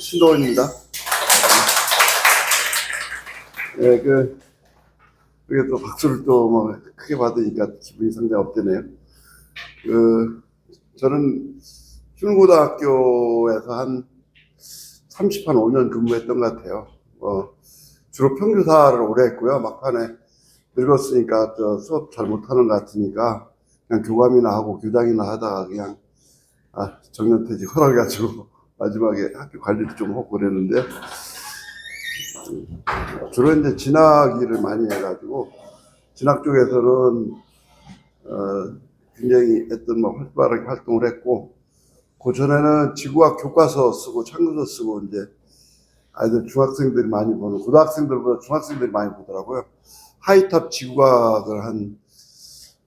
신도원입니다. 네, 그게 또 박수를 또 뭐 크게 받으니까 기분이 상당히 업되네요. 저는 흉고등학교에서 한 5년 근무했던 것 같아요. 주로 평교사를 오래 했고요. 막판에 늙었으니까 수업 잘 못하는 것 같으니까 그냥 교감이나 하고 교장이나 하다가 그냥 정년퇴직 허락해가지고 마지막에 학교 관리도 좀 하고 그랬는데, 주로 이제 진학 일을 많이 해가지고 진학 쪽에서는 굉장히 활발하게 활동을 했고, 그 전에는 지구학 교과서 쓰고 참고서 쓰고 이제 아이들 중학생들이 많이 보는, 고등학생들보다 중학생들이 많이 보더라고요. 하이탑 지구학을 한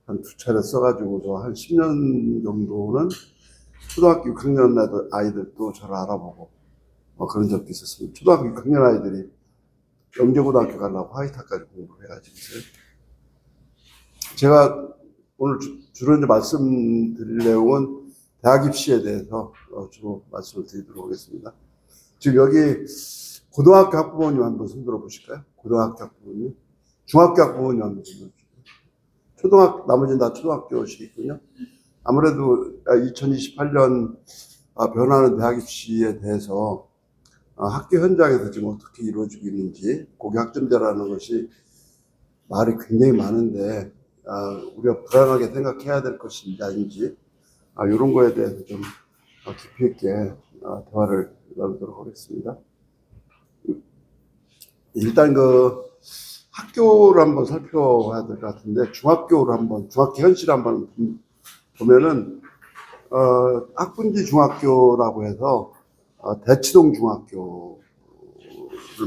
두 차례 써가지고서 한 10년 정도는 초등학교 6학년 아이들도 저를 알아보고 그런 적도 있었습니다. 초등학교 6학년 아이들이 영재고등학교 가려고 하이탑까지 공부를 해가지고 있어요. 제가 오늘 주로 이제 말씀드릴 내용은 대학 입시에 대해서 주로 말씀을 드리도록 하겠습니다. 지금 여기 고등학교 학부모님 한번 손들어 보실까요? 고등학교 학부모님. 중학교 학부모님 한번 손들어 보실까요? 나머지는 다 초등학교시겠군요. 아무래도 2028년 변화하는 대학 입시에 대해서 학교 현장에서 지금 어떻게 이루어지고 있는지, 고교 학점제라는 것이 말이 굉장히 많은데 우리가 불안하게 생각해야 될 것인지 아닌지 이런 거에 대해서 좀 깊이 있게 대화를 나누도록 하겠습니다. 일단 학교를 한번 살펴봐야 될 것 같은데, 중학교 현실을 한번 보면은 학군지 중학교라고 해서 대치동 중학교를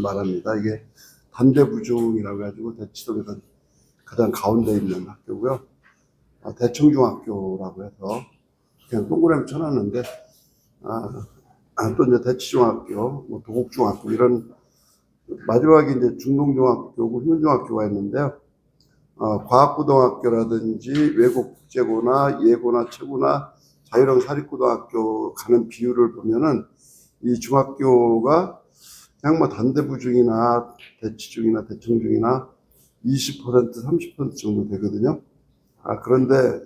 말합니다. 이게 단대부중이라고 해가지고 대치동에서 가장 가운데 있는 학교고요. 대청중학교라고 해서 그냥 동그라미 쳐놨는데 또 이제 대치중학교, 도곡중학교 이런, 마지막에 이제 중동중학교고 휴문중학교가 있는데요. 과학고등학교라든지 외국국제고나 예고나 체고나 자유형 사립고등학교 가는 비율을 보면은 이 중학교가 그냥 단대부중이나 대치중이나 대청중이나 20%, 30% 정도 되거든요. 그런데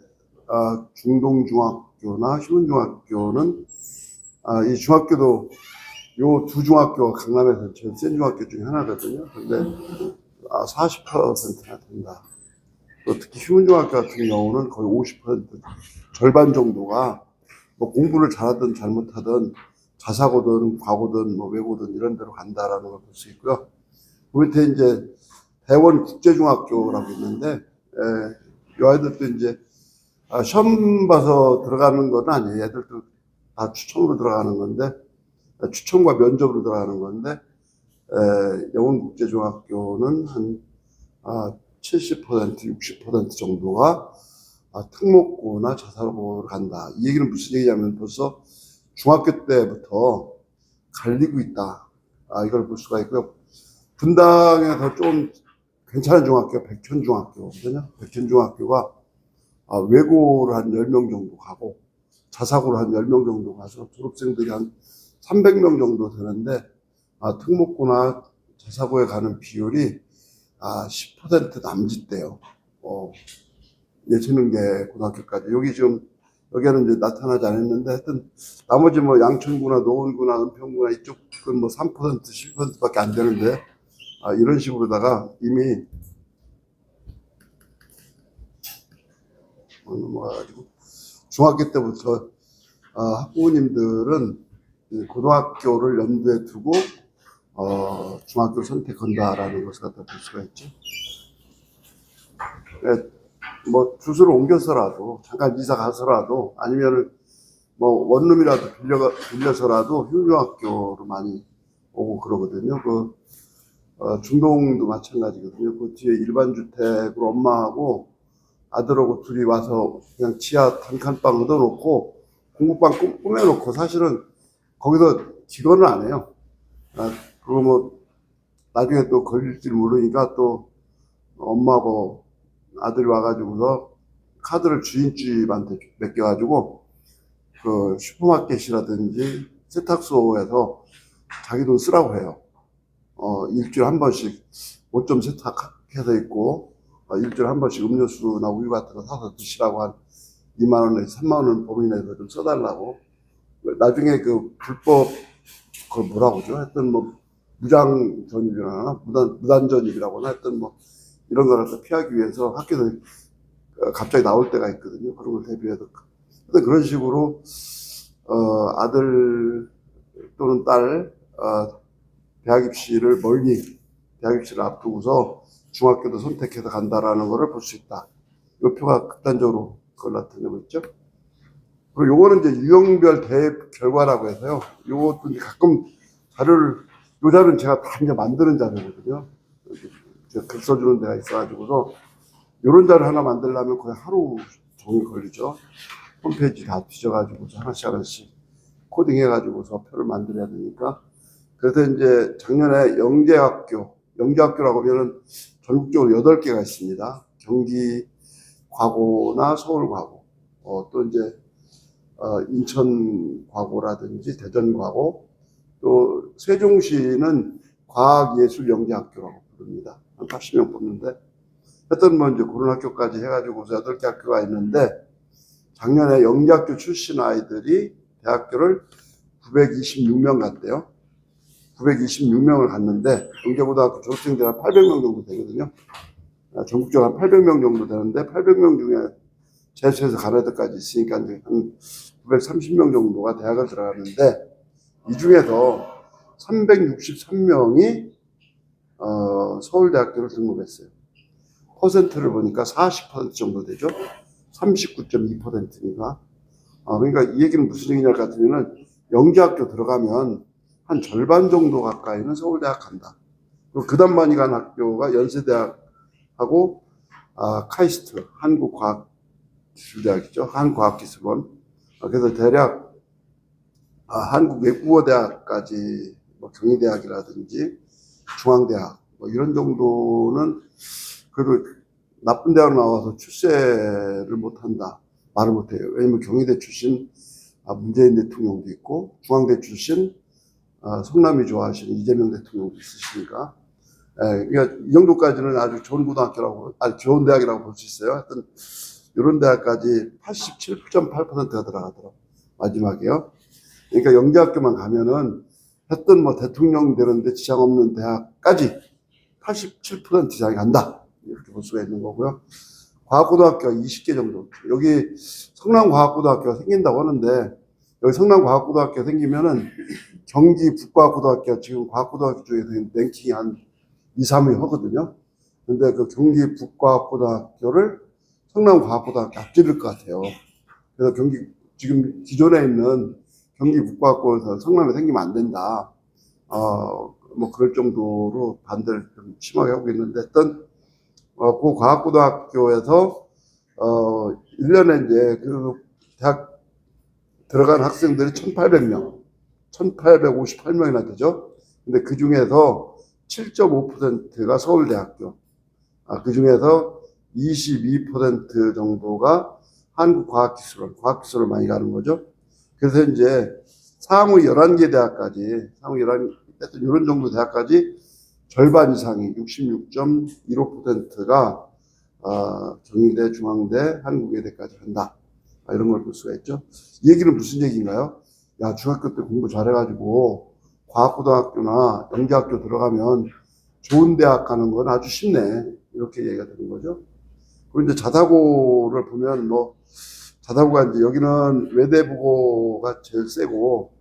중동중학교나 휴문중학교는 이 중학교도 요 두 중학교가 강남에서 제일 센 중학교 중에 하나거든요. 근데 40%나 된다. 또 특히 휴문중학교 같은 경우는 거의 50%, 절반 정도가 공부를 잘하든 잘못하든 자사고든 과고든 외고든 이런 데로 간다라는 걸 볼 수 있고요. 그 밑에 이제 대원 국제중학교라고 있는데, 이 아이들도 이제 시험 봐서 들어가는 건 아니에요. 애들도 다 추첨으로 들어가는 건데, 추첨과 면접으로 들어가는 건데, 영훈국제중학교는 한 70%, 60% 정도가 특목고나 자사고를 간다. 이 얘기는 무슨 얘기냐면 벌써 중학교 때부터 갈리고 있다. 이걸 볼 수가 있고요. 분당에서 좀 괜찮은 중학교가 백현중학교거든요. 백현중학교가 외고를 한 10명 정도 가고 자사고를 한 10명 정도 가서 졸업생들이 한 300명 정도 되는데, 특목고나 자사고에 가는 비율이 10% 남짓돼요. 예체능계 고등학교까지. 여기는 이제 나타나지 않았는데, 하여튼, 나머지 양천구나 노원구나 은평구나 이쪽은 3%, 10%밖에 안 되는데, 이런 식으로다가 이미, 넘어가가지고, 중학교 때부터, 학부모님들은 고등학교를 염두에 두고, 중학교를 선택한다라는 것을 갖다 볼 수가 있죠. 주소를 옮겨서라도, 잠깐 이사 가서라도, 아니면은, 원룸이라도 빌려서라도 휴중학교로 많이 오고 그러거든요. 중동도 마찬가지거든요. 그 뒤에 일반 주택으로 엄마하고 아들하고 둘이 와서 그냥 지하 단칸방 얻어놓고, 공부방 꾸며놓고, 사실은 거기서 기거는 안 해요. 그거 나중에 또 걸릴지 모르니까 또 엄마하고 아들이 와가지고서 카드를 주인집한테 맡겨가지고 슈퍼마켓이라든지 세탁소에서 자기 돈 쓰라고 해요. 일주일에 한 번씩 5점 세탁해서 있고, 일주일에 한 번씩 음료수나 우유 같은 거 사서 드시라고 한 2만 원에서 3만 원 범위 내에서 좀 써달라고. 나중에 그 불법, 그걸 뭐라고 하죠? 하여튼 뭐, 무장 전입이나 무단 전입이라고나 하여튼 뭐, 이런 거를 피하기 위해서 학교에서 갑자기 나올 때가 있거든요. 그런 걸 대비해서. 그런 식으로, 아들 또는 딸, 대학 입시를 대학 입시를 앞두고서 중학교도 선택해서 간다라는 거를 볼 수 있다. 이 표가 극단적으로 그걸 나타내고 있죠. 그리고 요거는 이제 유형별 대입 결과라고 해서요. 요것도 이제 가끔 요 자료는 제가 다 이제 만드는 자료거든요. 제가 글 써주는 데가 있어가지고서 요런 자료 하나 만들려면 거의 하루 종일 걸리죠. 홈페이지 다 뒤져가지고서 하나씩 코딩 해가지고서 표를 만들어야 되니까. 그래서 이제 작년에 영재학교라고 하면은 전국적으로 8개가 있습니다. 경기 과고나 서울 과고, 또 이제, 인천 과고라든지 대전 과고, 또 세종시는 과학예술영재학교라고 부릅니다. 한 80명 뽑는데, 하여튼 뭐 이제 그런 학교까지 해가지고서 8개 학교가 있는데, 작년에 영재학교 출신 아이들이 대학교를 926명 갔대요. 926명을 갔는데, 영재고등학교 졸업생들 한 800명 정도 되거든요. 전국적으로 한 800명 정도 되는데, 800명 중에 재수해서 가는 애들까지 있으니까 이제 한 930명 정도가 대학을 들어가는데, 이 중에서 363명이, 서울대학교를 등록했어요. 퍼센트를 보니까 40% 정도 되죠. 39.2%니까. 그러니까 이 얘기는 무슨 얘기냐 같으면은, 영재학교 들어가면 한 절반 정도 가까이는 서울대학 간다. 그리고 그 다음 많이 간 학교가 연세대학하고, 카이스트, 한국과학기술대학이죠. 한국과학기술원. 그래서 대략, 한국외국어대학까지, 뭐 경희대학이라든지 중앙대학, 뭐 이런 정도는 그래도 나쁜 대학 나와서 출세를 못한다. 말을 못해요. 왜냐면 경희대 출신 문재인 대통령도 있고, 중앙대 출신 성남이 좋아하시는 이재명 대통령도 있으시니까. 그러니까 이 정도까지는 아주 좋은 좋은 대학이라고 볼 수 있어요. 하여튼, 이런 대학까지 87.8%가 들어가더라고요. 마지막에요. 그러니까 영재학교만 가면은, 하여튼 뭐 대통령 되는데 지장 없는 대학까지 87% 이상이 간다. 이렇게 볼 수가 있는 거고요. 과학고등학교가 20개 정도. 여기 성남과학고등학교가 생긴다고 하는데, 여기 성남과학고등학교 생기면은 경기 북과학고등학교가 지금 과학고등학교 중에서 랭킹이 한 2, 3위 하거든요. 근데 그 경기 북과학고등학교를 성남과학고등학교 앞지를 것 같아요. 그래서 지금 기존에 있는 경기 북과학고에서 성남에 생기면 안 된다. 뭐 그럴 정도로 반대를 좀 심하게 하고 있는데, 그 과학고등학교에서, 1년에 이제 그 대학 들어간 학생들이 1858명이나 되죠. 근데 그 중에서 7.5%가 서울대학교, 그 중에서 22% 정도가 과학기술을 많이 가는 거죠. 그래서 이제 상위 11개 대학까지, 하여튼 이런 정도 대학까지 절반 이상이 66.15%가 경희대, 중앙대, 한국외대까지 한다. 이런 걸 볼 수가 있죠. 이 얘기는 무슨 얘기인가요? 야, 중학교 때 공부 잘해가지고 과학고등학교나 영재학교 들어가면 좋은 대학 가는 건 아주 쉽네. 이렇게 얘기가 되는 거죠. 그리고 이제 자사고를 보면 자사고가 이제 여기는 외대부고가 제일 세고,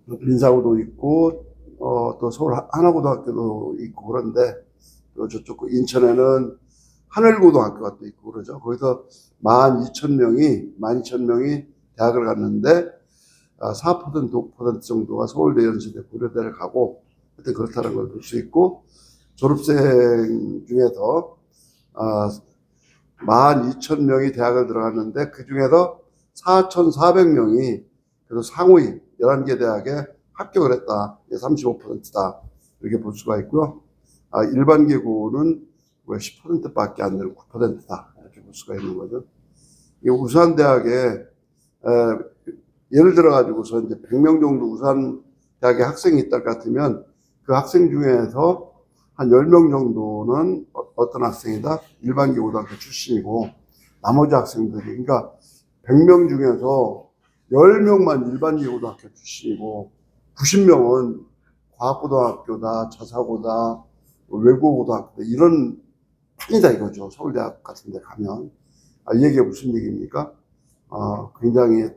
민사고도 있고, 또 서울 하나고등학교도 있고 그런데, 또 저쪽 인천에는 하늘고등학교가 또 있고 그러죠. 거기서 12,000명이 대학을 갔는데, 4% 5% 정도가 서울대, 연세대, 고려대를 가고, 하여튼 그렇다는 걸 볼 수 있고, 졸업생 중에서 12,000명이 대학을 들어갔는데, 그 중에서 4,400명이 그래도 상위 11개 대학에 합격을 했다. 35%다. 이렇게 볼 수가 있고요. 일반 계고는 10%밖에 안 되는 9%다. 이렇게 볼 수가 있는 거죠. 이 우수한 대학에, 예를 들어가지고서 이제 100명 정도 우수한 대학에 학생이 있다 같으면 그 학생 중에서 한 10명 정도는 어떤 학생이다? 일반계 고등학교 출신이고 나머지 학생들이 그러니까 100명 중에서 10명만 일반계 고등학교 출신이고 90명은 과학고등학교다, 자사고다, 외국어고등학교다 이런 판이다 이거죠. 서울대학 같은 데 가면. 이 얘기가 무슨 얘기입니까? 굉장히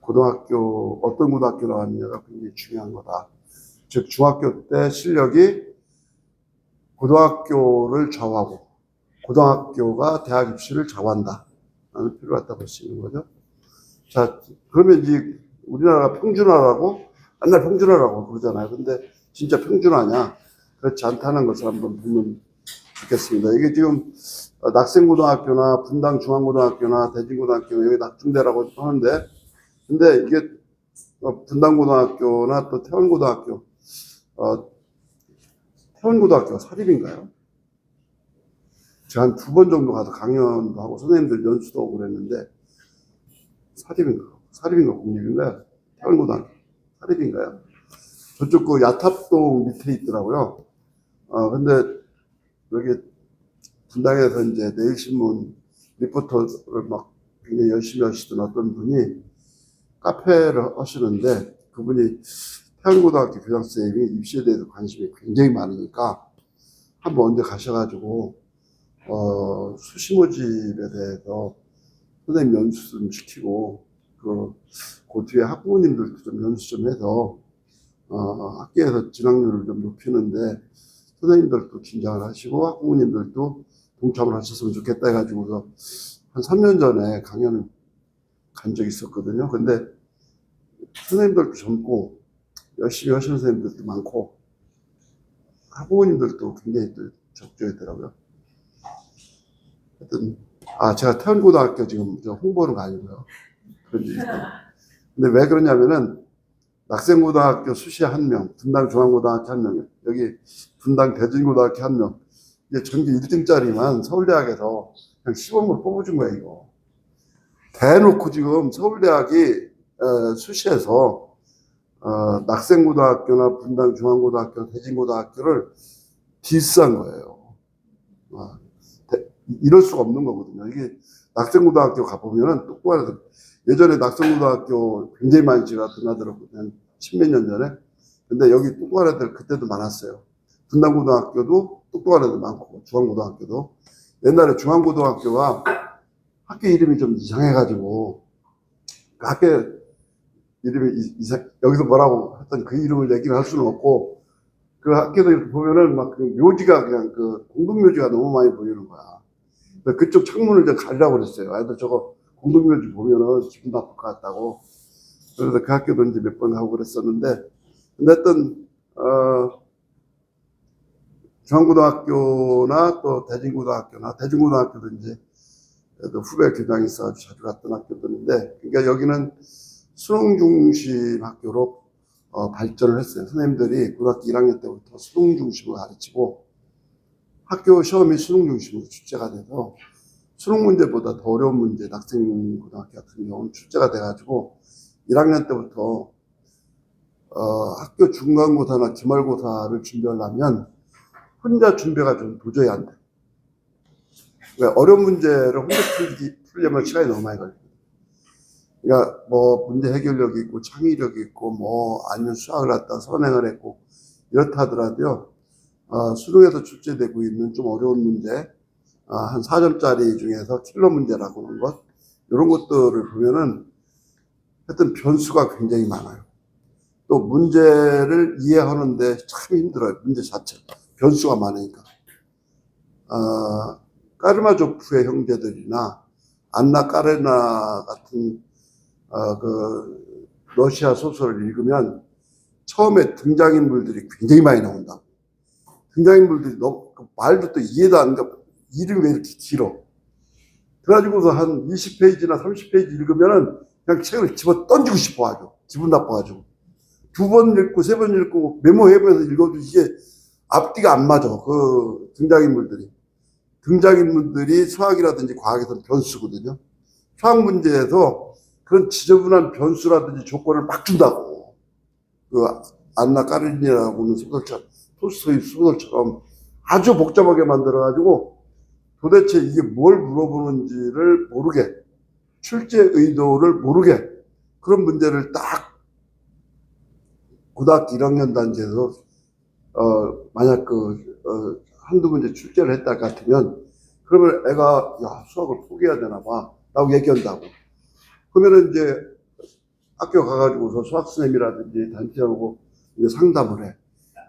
고등학교, 어떤 고등학교 나왔느냐가 굉장히 중요한 거다. 즉, 중학교 때 실력이 고등학교를 좌우하고, 고등학교가 대학 입시를 좌우한다. 라는 표를 갖다 볼 수 있는 거죠. 자, 그러면 이제 우리나라가 평준화라고, 맨날 평준화라고 그러잖아요. 근데 진짜 평준화냐? 그렇지 않다는 것을 한번 보면 좋겠습니다. 이게 지금 낙생고등학교나 분당중앙고등학교나 대진고등학교나 여기 낙중대라고 하는데, 근데 이게 분당고등학교나 또 태원고등학교, 태원고등학교가 사립인가요? 제가 한 2번 정도 가서 강연도 하고 선생님들 연수도 오고 그랬는데, 사립인가 공립인가요? 태원고등학교 사립인가요? 저쪽 그 야탑동 밑에 있더라고요. 근데 여기 분당에서 이제 내일신문 리포터를 막 굉장히 열심히 하시던 어떤 분이 카페를 하시는데 그분이 태안고등학교 교장선생님이 입시에 대해서 관심이 굉장히 많으니까 한번 언제 가셔가지고 수시모집에 대해서 선생님 연수 좀 시키고 그 뒤에 학부모님들도 좀 연수 좀 해서 학교에서 진학률을 좀 높이는데 선생님들도 긴장을 하시고 학부모님들도 동참을 하셨으면 좋겠다 해가지고서 한 3년 전에 강연을 간 적이 있었거든요. 근데 선생님들도 젊고 열심히 하시는 선생님들도 많고 학부모님들도 굉장히 또 적절했더라고요. 하여튼 제가 태안고등학교 지금 홍보하는 거 아니고요. 그런 일이 있어요. 근데 왜 그러냐면은 낙생고등학교 수시 1명, 분당중앙고등학교 1명, 여기 분당 대진고등학교 1명, 이게 전교 1등짜리만 서울대학에서 그냥 시범으로 뽑아준 거예요, 이거. 대놓고 지금 서울대학이 수시에서 낙생고등학교나 분당중앙고등학교, 대진고등학교를 디스한 거예요. 이럴 수가 없는 거거든요. 이게 낙생고등학교 가보면은 똑바로 예전에 낙생고등학교 굉장히 많이 제가 드나들었거든요. 한 10몇 년 전에. 근데 여기 똑똑한 애들 그때도 많았어요. 분당고등학교도 똑똑한 애들 많고 중앙고등학교도. 옛날에 중앙고등학교가 학교 이름이 좀 이상해가지고 그 학교 이름이 여기서 뭐라고 했던 그 이름을 얘기를 할 수는 없고 그 학교도 이렇게 보면은 막 그 묘지가 그냥 그 공동묘지가 너무 많이 보이는 거야. 그쪽 창문을 좀 가리라고 그랬어요. 아이들 저거 공동묘지 보면은 기분 나쁠 것 같다고. 그래서 그 학교도 이제 몇 번 가고 그랬었는데, 근데 하여튼, 중앙고등학교나 또 대진고등학교도 이제 후배 교장이 있어가지고 자주 갔던 학교들인데, 그러니까 여기는 수능 중심 학교로 발전을 했어요. 선생님들이 고등학교 1학년 때부터 수능 중심으로 가르치고, 학교 시험이 수능 중심으로 출제가 돼서 수능 문제보다 더 어려운 문제, 낙생고등학교 같은 경우는 출제가 돼가지고 1학년 때부터 학교 중간고사나 기말고사를 준비하려면 혼자 준비가 좀 도저히 안 돼. 왜 어려운 문제를 혼자 풀려면 시간이 너무 많이 걸려요. 그러니까 뭐 문제 해결력이 있고 창의력이 있고 뭐 아니면 수학을 갖다 선행을 했고 이렇다 하더라도요. 수능에서 출제되고 있는 좀 어려운 문제, 한 4점짜리 중에서 킬러 문제라고 하는 것, 이런 것들을 보면은 하여튼 변수가 굉장히 많아요. 또 문제를 이해하는데 참 힘들어요. 문제 자체. 변수가 많으니까. 까르마조프의 형제들이나 안나 까레나 같은 그 러시아 소설을 읽으면 처음에 등장인물들이 굉장히 많이 나온다. 등장인물들이 말도 또 이해도 안 가. 이름이 왜 이렇게 길어? 그래가지고서 한 20페이지나 30페이지 읽으면은 그냥 책을 집어 던지고 싶어 아주. 기분 나빠가지고. 2번 읽고 3번 읽고 메모해보면서 읽어도 이게 앞뒤가 안 맞아. 그 등장인물들이 수학이라든지 과학에서는 변수거든요. 수학 문제에서 그런 지저분한 변수라든지 조건을 막 준다고. 그 안나 까르니나라고 하는 소설처럼, 톨스토이 소설처럼 아주 복잡하게 만들어가지고 도대체 이게 뭘 물어보는지를 모르게, 출제 의도를 모르게 그런 문제를 딱 고등학교 1학년 단계에서 만약 한두 문제 출제를 했다 같으면 그러면 애가 야 수학을 포기해야 되나 봐 라고 얘기한다고. 그러면은 이제 학교 가가지고서 수학 선생님이라든지 단체하고 이제 상담을 해.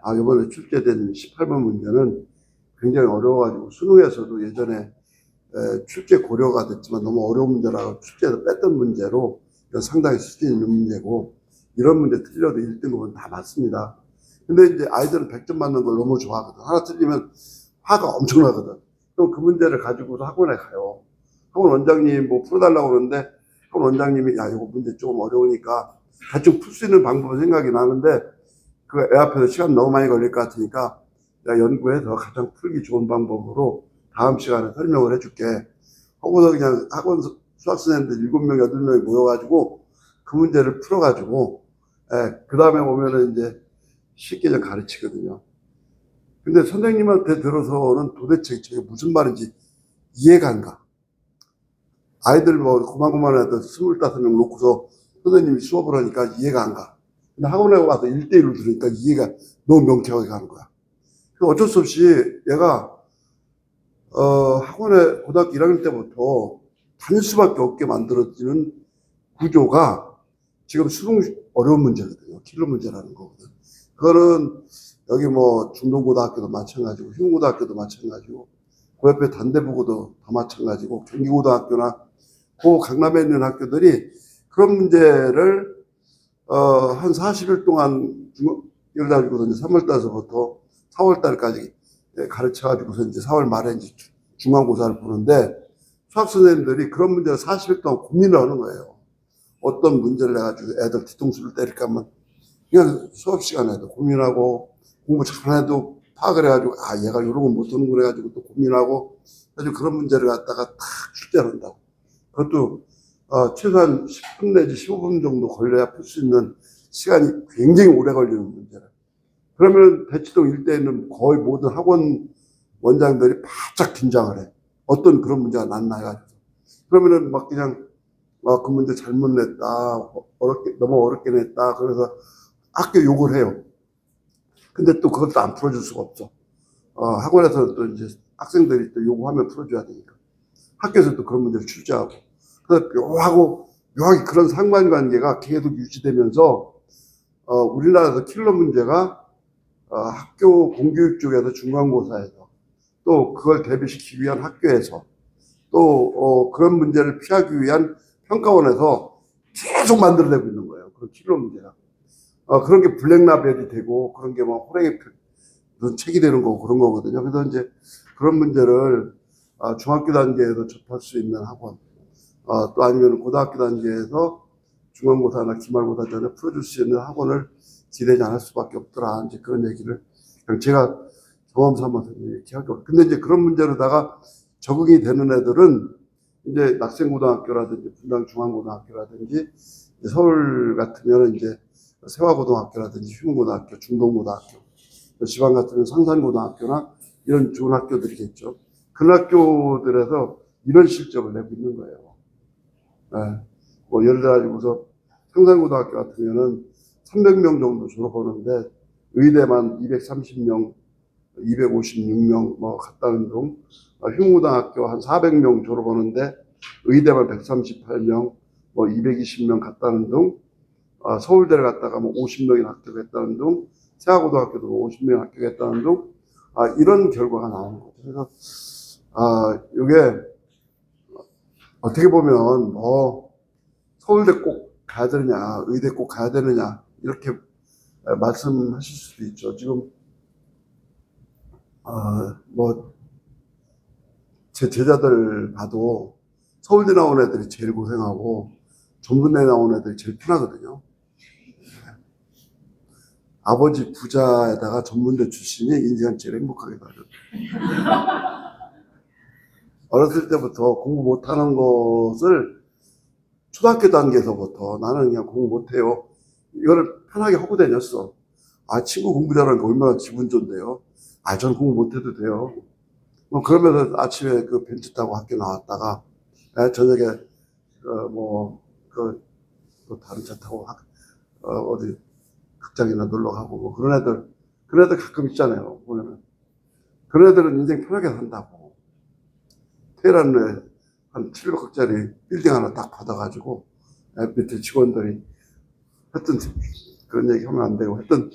아 이번에 출제된 18번 문제는 굉장히 어려워가지고 수능에서도 예전에 출제 고려가 됐지만 너무 어려운 문제라고 출제에서 뺐던 문제로 상당히 수준 있는 문제고 이런 문제 틀려도 1등급은 다 맞습니다. 근데 이제 아이들은 100점 맞는 걸 너무 좋아하거든. 하나 틀리면 화가 엄청나거든. 그럼 그 문제를 가지고서 학원에 가요. 학원 원장님 뭐 풀어달라고 그러는데 학원 원장님이 야 이거 문제 조금 어려우니까 대충 풀 수 있는 방법은 생각이 나는데 그 애 앞에서 시간 너무 많이 걸릴 것 같으니까 야 연구해서 가장 풀기 좋은 방법으로 다음 시간에 설명을 해줄게. 하고서 그냥 학원 수학 선생님들 7명, 8명이 모여가지고 그 문제를 풀어가지고, 그 다음에 오면은 이제 쉽게 좀 가르치거든요. 근데 선생님한테 들어서는 도대체 저게 무슨 말인지 이해가 안 가. 아이들 뭐 고만고만 애들 25명 놓고서 선생님이 수업을 하니까 이해가 안 가. 근데 학원에 와서 1대1로 들으니까 이해가 너무 명쾌하게 가는 거야. 어쩔 수 없이 얘가 학원에 고등학교 1학년 때부터 다닐 수밖에 없게 만들어지는 구조가 지금 수능 어려운 문제거든요. 킬러 문제라는 거거든. 그거는 여기 뭐 중동고등학교도 마찬가지고 흉고등학교도 마찬가지고 그 옆에 단대부고도 다 마찬가지고 경기고등학교나 그 강남에 있는 학교들이 그런 문제를 한 40일 동안 예를 들어서 이제 3월 달서부터 4월 달까지 가르쳐가지고서 이제 4월 말에 이제 중간고사를 보는데 수학 선생님들이 그런 문제를 40일 동안 고민을 하는 거예요. 어떤 문제를 해가지고 애들 뒤통수를 때릴까 하면 그냥 수업 시간에도 고민하고 공부 잘해도 파악을 해가지고 아 얘가 이런 건 못하는구나 해가지고 또 고민하고 아주 그런 문제를 갖다가 탁 출제를 한다고. 그것도 최소한 10분 내지 15분 정도 걸려야 풀 수 있는 시간이 굉장히 오래 걸리는 문제를. 그러면 대치동 일대에 있는 거의 모든 학원 원장들이 바짝 긴장을 해. 어떤 그런 문제가 났나 해가지고. 그러면은 막 그냥 그 문제 잘못 냈다. 너무 어렵게 냈다. 그래서 학교 욕을 해요. 근데 또 그것도 안 풀어줄 수가 없어. 학원에서는 또 이제 학생들이 또 요구하면 풀어줘야 되니까. 학교에서 또 그런 문제를 출제하고. 그래서 묘하게 그런 상관관계가 계속 유지되면서, 우리나라에서 킬러 문제가, 학교 공교육 쪽에서 중간고사에서 또 그걸 대비시키기 위한 학교에서 또, 그런 문제를 피하기 위한 평가원에서 계속 만들어내고 있는 거예요. 그런 킬러 문제가. 그런 게 블랙라벨이 되고, 그런 게 뭐, 호랭이 무슨 책이 되는 거고, 그런 거거든요. 그래서 이제 그런 문제를, 중학교 단계에서 접할 수 있는 학원, 또 아니면 고등학교 단계에서 중간고사나 기말고사 전에 풀어줄 수 있는 학원을 기대지 않을 수밖에 없더라. 이제 그런 얘기를, 그냥 제가 경험 삼아서 이렇게 하고. 근데 이제 그런 문제로다가 적응이 되는 애들은 이제 낙생고등학교라든지 분당 중앙고등학교라든지 서울 같으면 이제 세화고등학교라든지 흉고등학교, 중동고등학교, 지방 같으면 상산고등학교나 이런 좋은 학교들이겠죠. 그런 학교들에서 이런 실적을 내고 있는 거예요. 네. 뭐 예를 들어가지고서 상산고등학교 같으면은 300명 정도 졸업하는데 의대만 230명, 256명 뭐 갔다는 등, 흉고등학교 한 400명 졸업하는데 의대만 138명, 뭐 220명 갔다는 등, 서울대를 갔다가 뭐 50명이 합격했다는 등, 세화고등학교도 50명이 합격했다는 등, 이런 결과가 나오는 거죠. 그래서, 이게 어떻게 보면 뭐 서울대 꼭 가야 되느냐, 의대 꼭 가야 되느냐, 이렇게 말씀하실 수도 있죠. 지금, 뭐, 제 제자들 봐도 서울대 나온 애들이 제일 고생하고 전문대 나온 애들이 제일 편하거든요. 아버지 부자에다가 전문대 출신이 인생은 제일 행복하게 살아요. 어렸을 때부터 공부 못하는 것을 초등학교 단계에서부터 나는 그냥 공부 못해요. 이거를 편하게 하고 다녔어. 친구 공부 잘하는 게 얼마나 기분 좋은데요. 저는 공부 못해도 돼요. 뭐, 그러면서 아침에 그 벤츠 타고 학교 나왔다가, 저녁에, 또 다른 차 타고 어디 극장이나 놀러 가고, 뭐, 그런 애들 가끔 있잖아요. 보면은. 그런 애들은 인생 편하게 산다고. 테헤란에 한 700억짜리 빌딩 하나 딱 받아가지고, 밑에 직원들이 하여튼, 그런 얘기 하면 안 되고, 하여튼,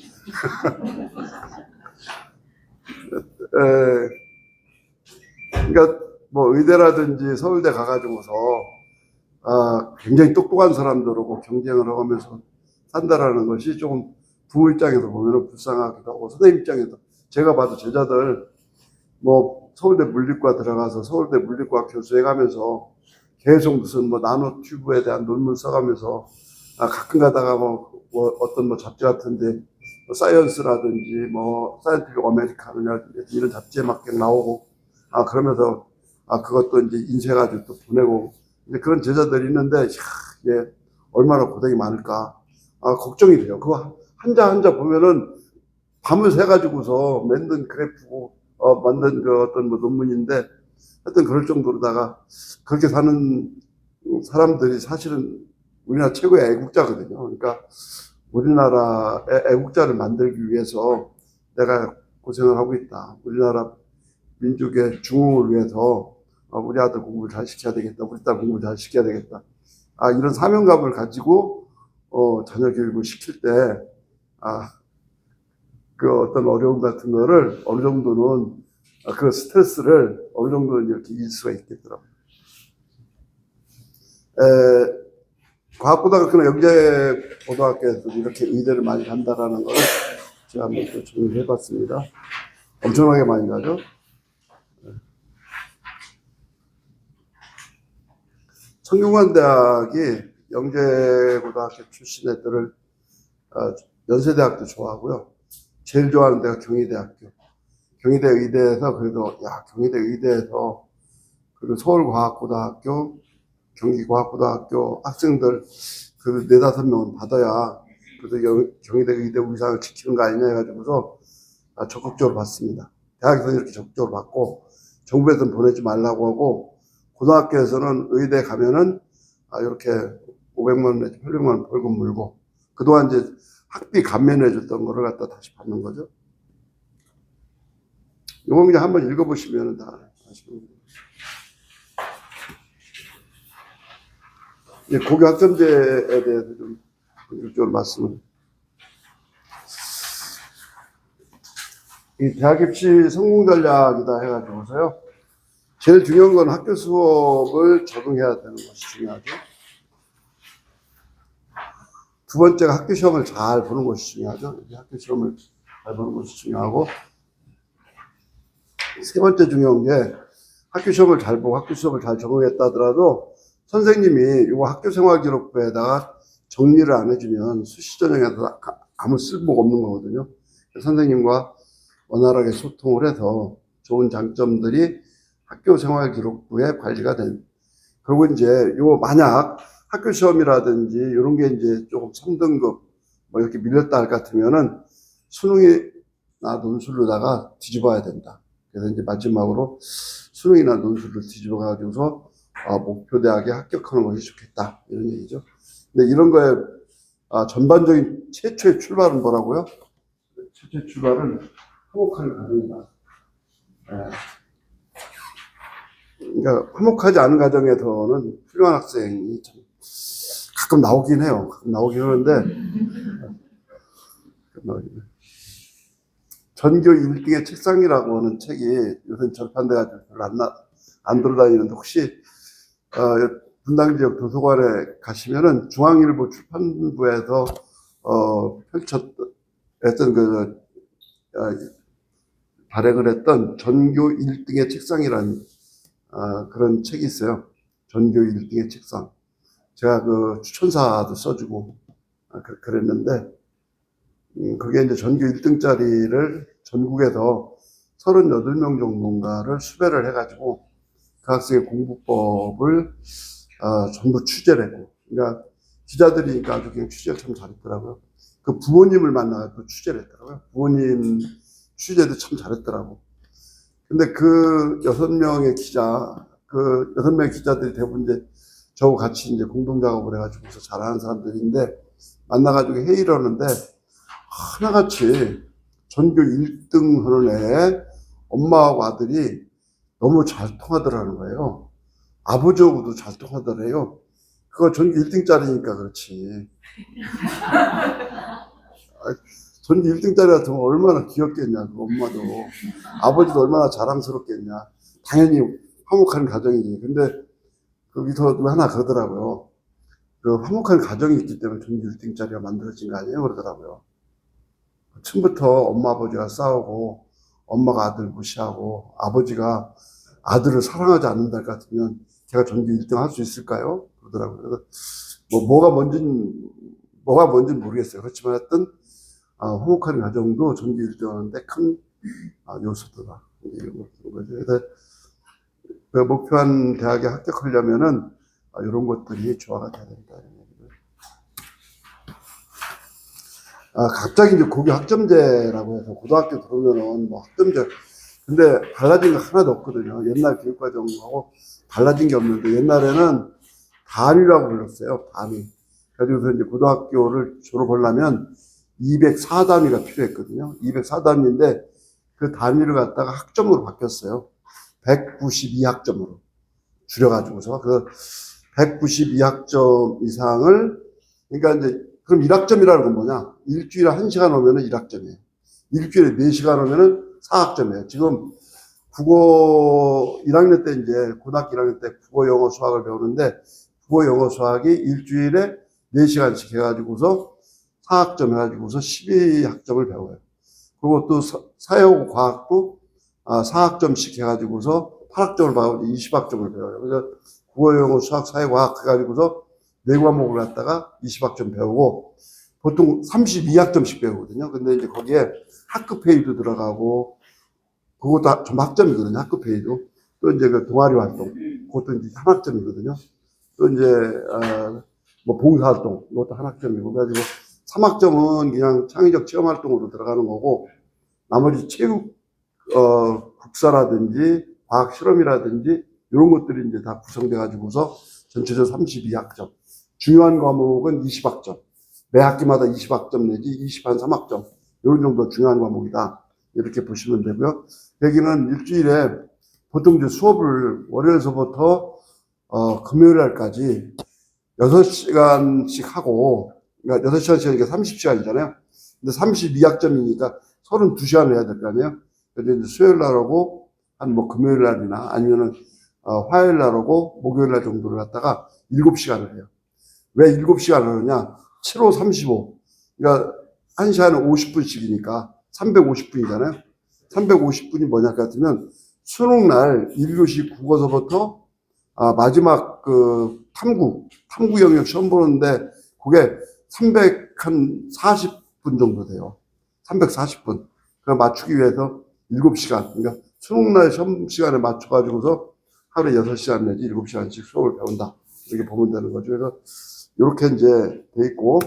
그러니까 뭐 의대라든지 서울대 가가지고서 굉장히 똑똑한 사람들하고 경쟁을 하면서 산다라는 것이 조금 부모 입장에서 보면은 불쌍하기도 하고 선생님 입장에서 제가 봐도 제자들 뭐 서울대 물리과 들어가서 서울대 물리과 교수 해가면서 계속 무슨 뭐 나노 튜브에 대한 논문 써가면서 가끔 가다가 뭐 어떤 뭐 잡지 같은데 뭐 사이언스라든지 뭐 사이언티픽 어메리카노냐 이런 잡지에 막 나오고 그러면서 그것도 이제 인쇄해가지고 또 보내고 이제 그런 제자들이 있는데 이게 얼마나 고생이 많을까 걱정이 돼요. 그거 한자 보면은 밤을 새가지고서 만든 그래프고 만든 그 어떤 뭐 논문인데 하여튼 그럴 정도로다가 그렇게 사는 사람들이 사실은 우리나라 최고의 애국자거든요. 그러니까 우리나라의 애국자를 만들기 위해서 내가 고생을 하고 있다. 우리나라 민족의 중흥을 위해서 우리 아들 공부를 잘 시켜야 되겠다. 우리 딸 공부를 잘 시켜야 되겠다. 이런 사명감을 가지고 자녀 교육을 시킬 때 그 어떤 어려움 같은 거를 어느 정도는 그 스트레스를 어느 정도는 이렇게 이길 수가 있겠더라고요. 과학고등학교나 영재고등학교에서 이렇게 의대를 많이 간다라는 걸 제가 한번 또 정리해 봤습니다. 엄청나게 많이 가죠. 성균관대학이 영재고등학교 출신 애들을 연세대학도 좋아하고요. 제일 좋아하는 데가 경희대학교. 경희대 의대에서 그래도 경희대 의대에서 그리고 서울과학고등학교, 경기과학고등학교 학생들 그 4-5명은 받아야 그래도 경희대 의대 위상을 지키는 거 아니냐 해가지고서 적극적으로 받습니다. 대학에서는 이렇게 적극적으로 받고 정부에서는 보내지 말라고 하고 고등학교에서는 의대 가면은 이렇게 500만 원 내지 800만 원 벌금 물고 그동안 이제 학비 감면해 줬던 거를 갖다 다시 받는 거죠. 이거 그냥 한번 읽어보시면 다시 고교 학점제에 대해서 좀 본격적으로 말씀을. 이 대학 입시 성공 전략이다 해가지고서요. 제일 중요한 건 학교 수업을 적응해야 되는 것이 중요하죠. 두 번째가 학교 시험을 잘 보는 것이 중요하죠. 학교 시험을 잘 보는 것이 중요하고, 세 번째 중요한 게 학교 시험을 잘 보고 학교 수업을 잘 적응했다 하더라도 선생님이 이거 학교 생활 기록부에다가 정리를 안 해주면 수시 전형에서 아무 쓸모가 없는 거거든요. 선생님과 원활하게 소통을 해서 좋은 장점들이 학교 생활 기록부에 관리가 된. 그리고 이제 요 만약 학교 시험이라든지 이런 게 이제 조금 3등급 뭐 이렇게 밀렸다 할 것 같으면은 수능이나 논술로다가 뒤집어야 된다. 그래서 이제 마지막으로 수능이나 논술을 뒤집어 가지고서 목표 대학에 합격하는 것이 좋겠다 이런 얘기죠. 근데 이런 거에 전반적인 최초의 출발은 뭐라고요? 최초의 출발은 화목한 가정이다. 그러니까 화목하지 않은 가정에서는 훌륭한 학생이 참 가끔 나오긴 해요. 가끔 나오긴 하는데 전교 1등의 책상이라고 하는 책이 요새 절판돼가지고 별로 안 돌아다니는데 혹시 분당 지역 도서관에 가시면은 중앙일보 출판부에서 펼쳤던 발행을 했던 전교 1등의 책상이라는 그런 책이 있어요. 전교 1등의 책상. 제가 그 추천사도 써주고 그랬는데 그게 이제 전교 1등짜리를 전국에서 38명 정도인가를 수배를 해가지고 그 학생의 공부법을 전부 취재를 했고 그러니까 기자들이니까 아주 그냥 취재를 참 잘했더라고요. 그 부모님을 만나서 취재를 했더라고요. 부모님 취재도 참 잘했더라고. 근데 그 6명의 기자, 그 6명의 기자들이 대부분 이제 저하고 같이 이제 공동 작업을 해가지고서 잘하는 사람들인데 만나가지고 회의를 하는데 하나같이 전교 1등 하는 애 엄마하고 아들이 너무 잘 통하더라는 거예요. 아버지하고도 잘 통하더래요. 그거 전교 1등짜리니까 그렇지. 전교 1등짜리 같으면 얼마나 귀엽겠냐, 그 엄마도. 아버지도 얼마나 자랑스럽겠냐. 당연히 화목한 가정이지. 근데 거기서 하나 그러더라고요. 그 화목한 가정이 있기 때문에 전교 1등짜리가 만들어진 거 아니에요? 그러더라고요. 처음부터 엄마 아버지가 싸우고 엄마가 아들 무시하고 아버지가 아들을 사랑하지 않는다 같으면 걔가 전교 1등 할 수 있을까요? 그러더라고요. 그래서 뭐가 뭔지는 모르겠어요. 그렇지만 하여튼 화목한 가정도 전교 1등 하는데 큰 요소더라. 그래서 그 목표한 대학에 합격하려면은 이런 것들이 조화가 돼야 된다. 갑자기 이제 고교 학점제라고 해서 고등학교 들어오면은 뭐 학점제. 근데 달라진 거 하나도 없거든요. 옛날 교육과정하고 달라진 게 없는데 옛날에는 단위라고 불렀어요. 단위. 그래서 이제 고등학교를 졸업하려면 204단위가 필요했거든요. 204단위인데 그 단위를 갖다가 학점으로 바뀌었어요. 192학점으로 줄여가지고서 그 192학점 이상을 그러니까 이제 그럼 1학점이라는 건 뭐냐? 일주일에 1시간 오면은 1학점이에요. 일주일에 4시간 오면은 4학점이에요. 지금 국어 1학년 때 이제 고등학교 1학년 때 국어 영어 수학을 배우는데 국어 영어 수학이 일주일에 4시간씩 해가지고서 4학점 해가지고서 12학점을 배워요. 그리고 또 사회하고 과학도 4학점씩 해가지고서 8학점을 배우고 20학점을 배워요. 그래서 국어 영어 수학 사회 과학 해가지고서 4과목을 갖다가 20학점 배우고 보통 32학점씩 배우거든요. 근데 이제 거기에 학급 회의도 들어가고 그것도 좀 학점이거든요. 학급 회의도. 또 이제 그 동아리 활동. 그것도 이제 한 학점이거든요. 또 이제 뭐 봉사활동. 이것도 한 학점이고. 그래가지고 3학점은 그냥 창의적 체험 활동으로 들어가는 거고 나머지 체육 국사라든지 과학 실험이라든지 이런 것들이 이제 다 구성돼 가지고서 전체적으로 32학점. 중요한 과목은 20학점. 매 학기마다 20학점 내지 20한 3학점. 이런 정도 중요한 과목이다. 이렇게 보시면 되고요. 여기는 일주일에 보통 이제 수업을 월요일서부터 금요일 날까지 6시간씩 하고, 그러니까 6시간씩이니까 30시간이잖아요. 근데 32학점이니까 32시간을 해야 될 거 아니에요? 그래서 이제 수요일 날 하고, 한 뭐 금요일 날이나 아니면은 화요일 날 하고, 목요일 날 정도를 갖다가 7시간을 해요. 왜 7시간을 하느냐? 7호 35. 그러니까 1시간에 50분씩이니까 350분이잖아요. 350분이 뭐냐 같으면 수능날 1교시 국어서부터 마지막 그 탐구 영역 시험 보는데 그게 340분 정도 돼요. 340분. 그걸 맞추기 위해서 7시간. 그러니까 수능날 시험 시간에 맞춰가지고서 하루에 6시간 내지 7시간씩 수업을 배운다. 이렇게 보면 되는 거죠. 그래서 이렇게 이제 돼 있고,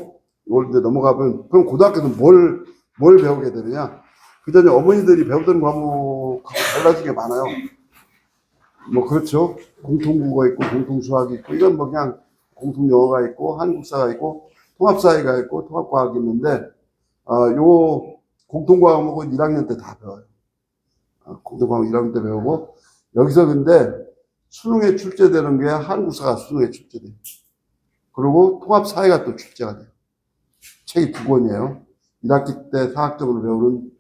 이걸 이제 넘어가면, 그럼 고등학교는 뭘 배우게 되느냐? 그 전에 어머니들이 배우던 과목하고 달라진 게 많아요. 뭐, 그렇죠. 공통국어 있고, 공통수학이 있고, 이건 뭐 그냥 공통영어가 있고, 한국사가 있고, 통합사회가 있고, 통합과학이 있는데, 요 공통과목은 1학년 때 다 배워요. 공통과목 1학년 때 배우고, 여기서 근데 수능에 출제되는 게 한국사가 수능에 출제돼요. 그리고 통합사회가 또 출제가 돼요. 책이 2권이에요. 1학기 때 4학점으로 배우는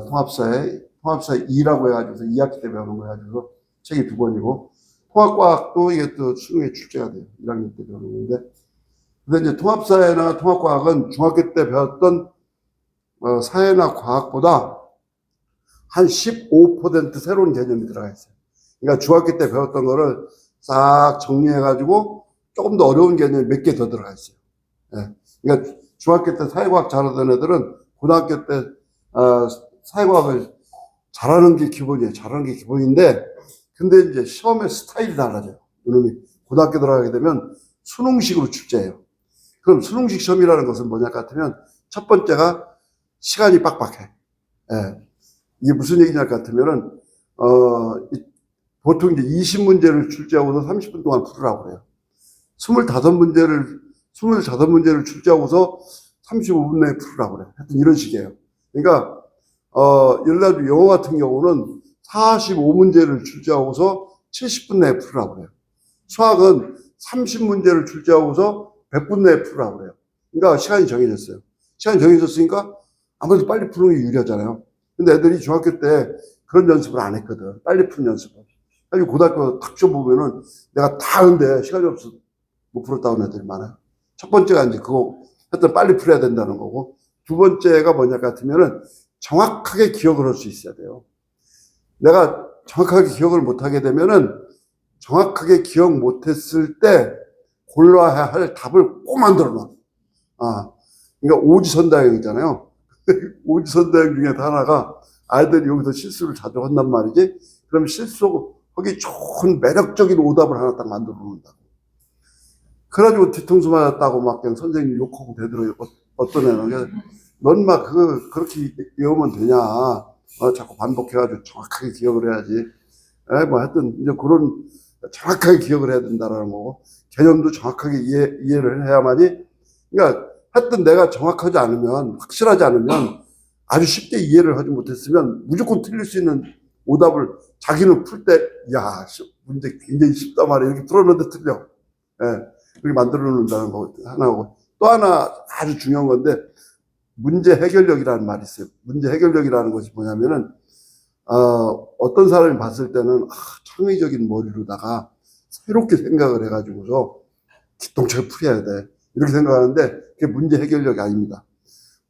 통합사회 2라고 해가지고 2학기 때 배우는 거 해가지고 책이 2권이고 통합과학도 이게 또 수능에 출제가 돼요. 1학년 때 배우는 건데. 근데 이제 통합사회나 통합과학은 중학교 때 배웠던 사회나 과학보다 한 15% 새로운 개념이 들어가 있어요. 그러니까 중학교 때 배웠던 거를 싹 정리해가지고 조금 더 어려운 개념이 몇 개 더 들어가 있어요. 예. 그러니까 중학교 때 사회과학 잘하던 애들은 고등학교 때 사회과학을 잘하는 게 기본이에요. 잘하는 게 기본인데 근데 이제 시험의 스타일이 달라져요. 이놈이 고등학교 들어가게 되면 수능식으로 출제해요. 그럼 수능식 시험이라는 것은 뭐냐 같으면 첫 번째가 시간이 빡빡해. 예. 이게 무슨 얘기냐 같으면은 보통 이제 20문제를 출제하고서 30분 동안 풀으라고 그래요. 25문제를 출제하고서 35분 내에 풀으라고 그래요. 하여튼 이런 식이에요. 그러니까 예를 들어 영어 같은 경우는 45문제를 출제하고서 70분 내에 풀으라고 그래요. 수학은 30문제를 출제하고서 100분 내에 풀으라고 그래요. 그러니까 시간이 정해졌어요. 시간이 정해졌으니까 아무래도 빨리 푸는 게 유리하잖아요. 근데 애들이 중학교 때 그런 연습을 안 했거든. 빨리 푸는 연습을. 그래서 고등학교 탁 시험 보면은 내가 다 하는데 시간이 없어 못 풀었다는 애들이 많아요. 첫 번째가 이제 그거 하여튼 빨리 풀어야 된다는 거고, 두 번째가 뭐냐 같으면은 정확하게 기억을 할 수 있어야 돼요. 내가 정확하게 기억을 못 하게 되면은 정확하게 기억 못 했을 때 골라야 할 답을 꼭 만들어 놔. 그러니까 오지선다형이잖아요. 오지선다형 중에 하나가 아이들이 여기서 실수를 자주 한단 말이지. 그럼 실수하기 좋은 매력적인 오답을 하나 딱 만들어 놓는다. 그래가지고 뒤통수 맞았다고 막 그냥 선생님 욕하고 되더라고요. 어떤 애는. 넌 막 그렇게 외우면 되냐. 자꾸 반복해가지고 정확하게 기억을 해야지. 뭐 하여튼 이제 그런 정확하게 기억을 해야 된다라는 거고, 개념도 정확하게 이해를 해야만이, 그러니까 하여튼 내가 정확하지 않으면, 확실하지 않으면, 아주 쉽게 이해를 하지 못했으면 무조건 틀릴 수 있는 오답을 자기는 풀 때, 야, 문제 굉장히 쉽다 말이야. 이렇게 풀었는데 틀려. 그렇게 만들어 놓는다는 거 하나고. 또 하나 아주 중요한 건데, 문제 해결력이라는 말이 있어요. 문제 해결력이라는 것이 뭐냐면은, 어떤 사람이 봤을 때는, 창의적인 머리로다가 새롭게 생각을 해가지고서 기똥차게 풀어야 돼. 이렇게 생각하는데, 그게 문제 해결력이 아닙니다.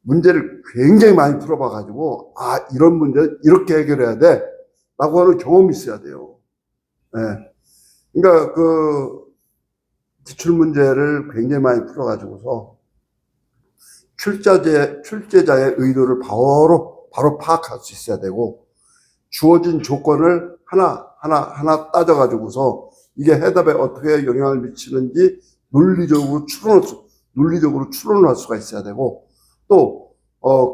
문제를 굉장히 많이 풀어봐가지고, 이런 문제는 이렇게 해결해야 돼. 라고 하는 경험이 있어야 돼요. 그러니까 기출문제를 굉장히 많이 풀어가지고서, 출제자의 의도를 바로 파악할 수 있어야 되고, 주어진 조건을 하나 따져가지고서 이게 해답에 어떻게 영향을 미치는지 논리적으로 추론을 할 수가 있어야 되고, 또,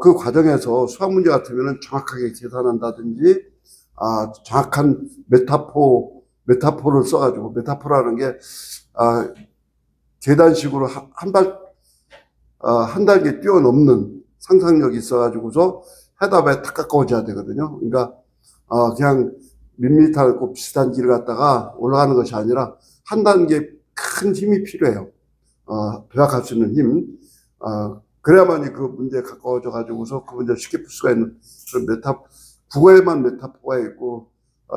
그 과정에서 수학 문제 같으면 정확하게 계산한다든지, 정확한 메타포를 써가지고, 메타포라는 게, 계단식으로 한 단계 뛰어넘는 상상력이 있어가지고서 해답에 탁 가까워져야 되거든요. 그러니까, 그냥 밋밋하고 비슷한 길을 갔다가 올라가는 것이 아니라 한 단계 큰 힘이 필요해요. 도약할 수 있는 힘. 그래야만이 그 문제에 가까워져 가지고서 그 문제를 쉽게 풀 수가 있는 그런 국어에만 메타포가 있고,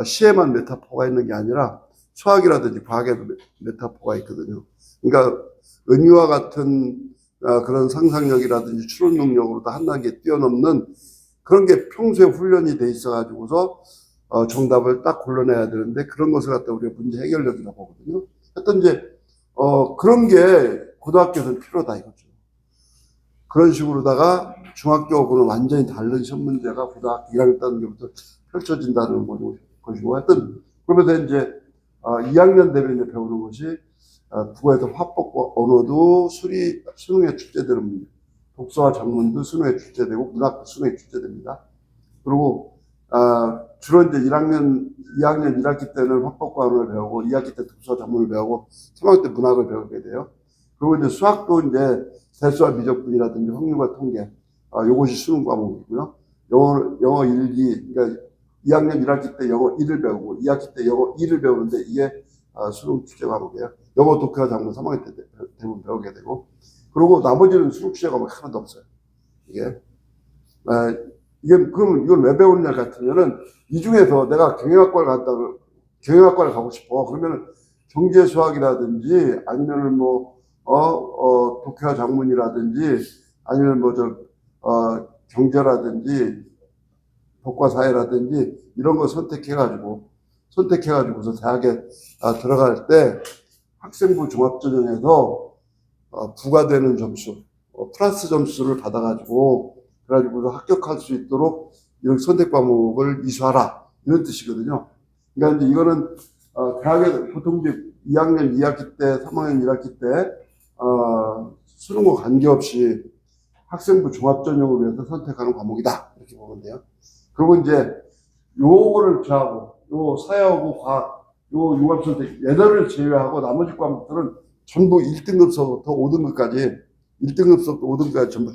시에만 메타포가 있는 게 아니라 수학이라든지 과학에도 메타포가 있거든요. 그러니까 은유와 같은 그런 상상력이라든지 추론 능력으로 한 단계 뛰어넘는 그런 게 평소에 훈련이 돼 있어가지고서 정답을 딱 골라내야 되는데, 그런 것을 갖다 우리가 문제 해결력이라고 보거든요. 하여튼 이제 그런 게 고등학교에서는 필요하다 이거죠. 그런 식으로다가 중학교하고는 완전히 다른 시험 문제가 고등학교 1학년 따는 게부터 펼쳐진다는 것이고, 하여튼 그러면서 이제 2학년 되면 이제 배우는 것이 국어에서 화법과 언어도 수능에 출제되는 문제, 독서와 작문도 수능에 출제되고 문학도 수능에 출제됩니다. 그리고 주로 이제 2학년 1학기 때는 화법과 언어를 배우고, 2학기 때 독서와 작문을 배우고, 3학기 때 문학을 배우게 돼요. 그리고 이제 수학도 이제 대수와 미적분이라든지 확률과 통계, 요것이 수능 과목이고요. 영어 1, 2, 그러니까 2학년 1학기 때 영어 1을 배우고 2학기 때 영어 2를 배우는데, 이게 수능 출제 과목이에요. 영어, 독해와 작문 3학기 때 대부분 배우게 되고, 그리고 나머지는 수능 출제 과목이 하나도 없어요. 그러면 이걸 왜 배우느냐 같으면은, 이 중에서 내가 경영학과를 가고 싶어. 그러면은 경제 수학이라든지 아니면은 독해와 작문이라든지 아니면 경제라든지 법과사회라든지 이런 거 선택해가지고서 대학에 들어갈 때 학생부 종합전형에서 부과되는 점수, 플러스 점수를 받아가지고, 그래가지고서 합격할 수 있도록 이런 선택 과목을 이수하라, 이런 뜻이거든요. 그러니까 이제 이거는 대학에 보통 이제 2학년 2학기 때, 3학년 1학기 때, 수능과 관계없이 학생부 종합전형을 위해서 선택하는 과목이다. 이렇게 보면 돼요. 그리고 이제 요거를 제하고, 요 사회하고 과학, 요 융합선택, 얘들을 제외하고 나머지 과목들은 전부 1등급서부터 5등급까지, 1등급서부터 5등급까지 전부,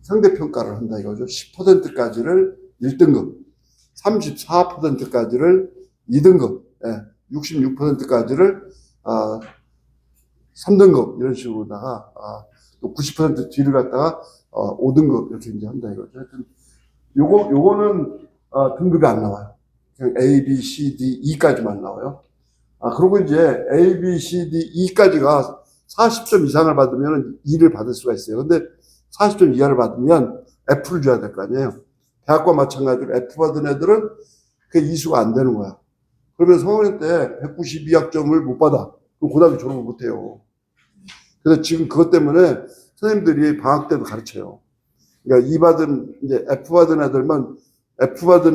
상대평가를 한다 이거죠. 10%까지를 1등급, 34%까지를 2등급, 66%까지를 3등급 이런 식으로다가 또 90% 뒤를 갖다가 5등급 이렇게 이제 한다 이거죠. 하여튼 요거는 등급이 안 나와요. 그냥 A, B, C, D, E까지만 나와요. 그리고 이제 A, B, C, D, E까지가 40점 이상을 받으면 E를 받을 수가 있어요. 근데 40점 이하를 받으면 F를 줘야 될 거 아니에요. 대학과 마찬가지로 F 받은 애들은 그 이수가 안 되는 거야. 그러면 성원회 때 192학점을 못 받아. 그럼 고등학교 졸업을 못 해요. 그래서 지금 그것 때문에 선생님들이 방학 때도 가르쳐요. 그러니까 이제 F 받은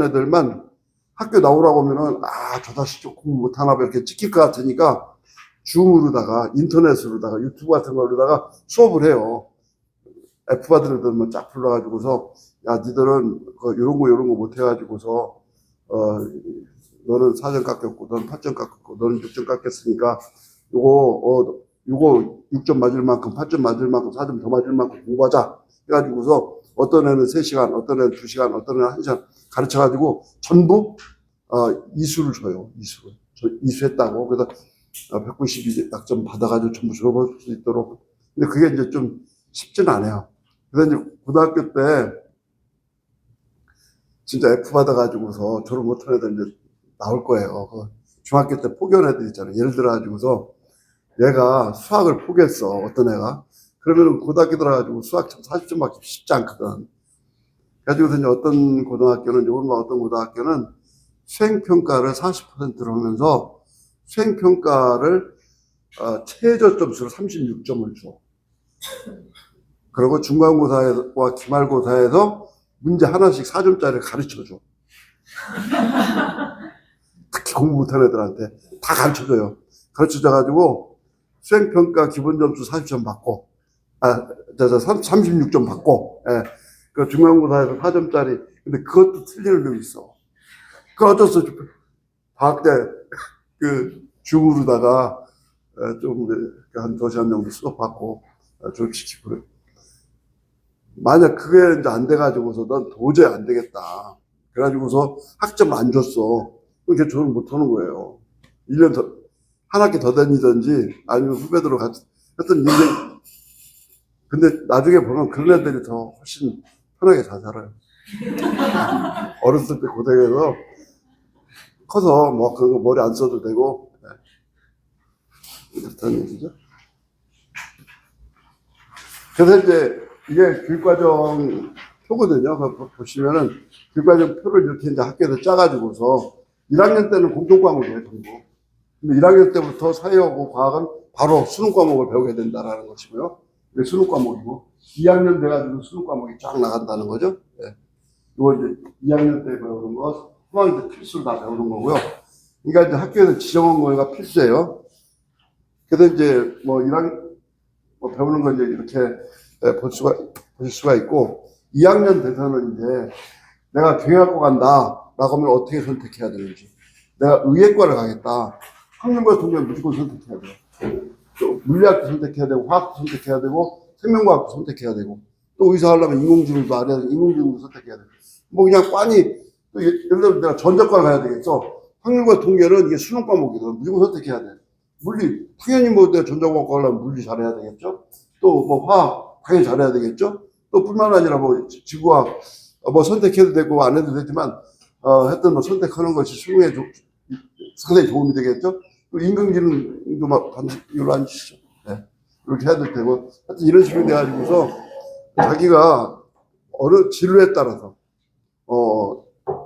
애들만 학교 나오라고 하면은, 저 자식 좀 공부 못하나 봐. 이렇게 찍힐 것 같으니까 줌으로다가, 인터넷으로다가, 유튜브 같은 거로다가 수업을 해요. F 받은 애들만 쫙 불러가지고서, 야, 니들은 요런 거 못해가지고서, 너는 4점 깎였고, 너는 8점 깎였고, 너는 6점 깎였으니까, 요거 6점 맞을 만큼, 8점 맞을 만큼, 4점 더 맞을 만큼 공부하자. 해가지고서, 어떤 애는 3시간, 어떤 애는 2시간, 어떤 애는 1시간 가르쳐가지고, 전부, 이수를 줘요. 이수했다고. 그래서, 192학점 받아가지고 전부 졸업할 수 있도록. 근데 그게 이제 좀 쉽지는 않아요. 그래서 이제 고등학교 때, 진짜 F 받아가지고서 졸업 못한 애들 이제 나올 거예요. 중학교 때 포기한 애들 있잖아요. 예를 들어가지고서 얘가 수학을 포기했어. 어떤 애가. 그러면 고등학교 들어가지고 수학 40점 받기 쉽지 않거든. 그래가지고 이제 어떤 고등학교는 수행평가를 40%로 하면서 수행평가를 최저 점수를 36점을 줘. 그리고 중간고사와 기말고사에서 문제 하나씩 4점짜리를 가르쳐줘. 특히 공부 못하는 애들한테 다 가르쳐줘요. 가르쳐줘가지고 수행평가 기본점수 40점 받고, 36점 받고, 그 중간고사에서 4점짜리. 근데 그것도 틀리는 놈이 있어. 그건 어쩔 수 없이 방학 때 줌으로다가 좀 한 2시간 정도 수업 받고 졸업시키고 그래. 만약 그게 이제 안 돼가지고서 난 도저히 안 되겠다. 그래가지고서 학점 안 줬어. 그럼 걔 졸업 못 하는 거예요. 1년 더, 한 학기 더 다니든지 아니면 후배들로 같이, 하여튼 인생, 근데 나중에 보면 그런 애들이 더 훨씬 편하게 잘 살아요. 어렸을 때 고생해서 커서 뭐 그거 머리 안 써도 되고, 그렇다는 얘기죠. 그래서 이제 이게 교육과정 표거든요. 보시면은 교육과정 표를 이렇게 이제 학교에서 짜가지고서 1학년 때는 공통과목이에요, 전부. 근데 1학년 때부터 사회하고 과학은 바로 수능 과목을 배우게 된다라는 것이고요. 이게 수능 과목이고 2학년 돼가지고 수능 과목이 쫙 나간다는 거죠. 이거 이제 2학년 때 배우는 거, 3학년 때 필수로 다 배우는 거고요. 그러니까 이제 학교에서 지정한 거가 필수예요. 그래서 이제 뭐 1학년 배우는 건 이제 이렇게 보실 수가 있고, 2학년 돼서는 이제 내가 경영학과 간다라고 하면 어떻게 선택해야 되는지, 내가 의예과를 가겠다. 학문과 통계는 무조건 선택해야 돼요. 또 물리학도 선택해야 되고, 화학도 선택해야 되고, 생명과학도 선택해야 되고, 또 의사하려면 인공지능도 알아야 되고, 인공지능도 선택해야 되고, 뭐 그냥 빤히, 또 예를 들어 내가 전자과 가야 되겠어. 학문과 통계는 이게 수능 과목이거든. 무조건 선택해야 돼. 물리, 당연히 뭐 내가 전자과학 가려면 물리 잘해야 되겠죠? 또 뭐 화학, 당연히 잘해야 되겠죠? 또 뿐만 아니라 뭐 지구학, 뭐 선택해도 되고 안 해도 되지만, 하여튼 뭐 선택하는 것이 수능에 상당히 도움이 되겠죠? 또 인공지능도 막 반드시 이걸로 앉으시죠. 네. 이렇게 해야 될 테고. 하여튼 이런 식으로 돼가지고서 자기가 어느 진로에 따라서,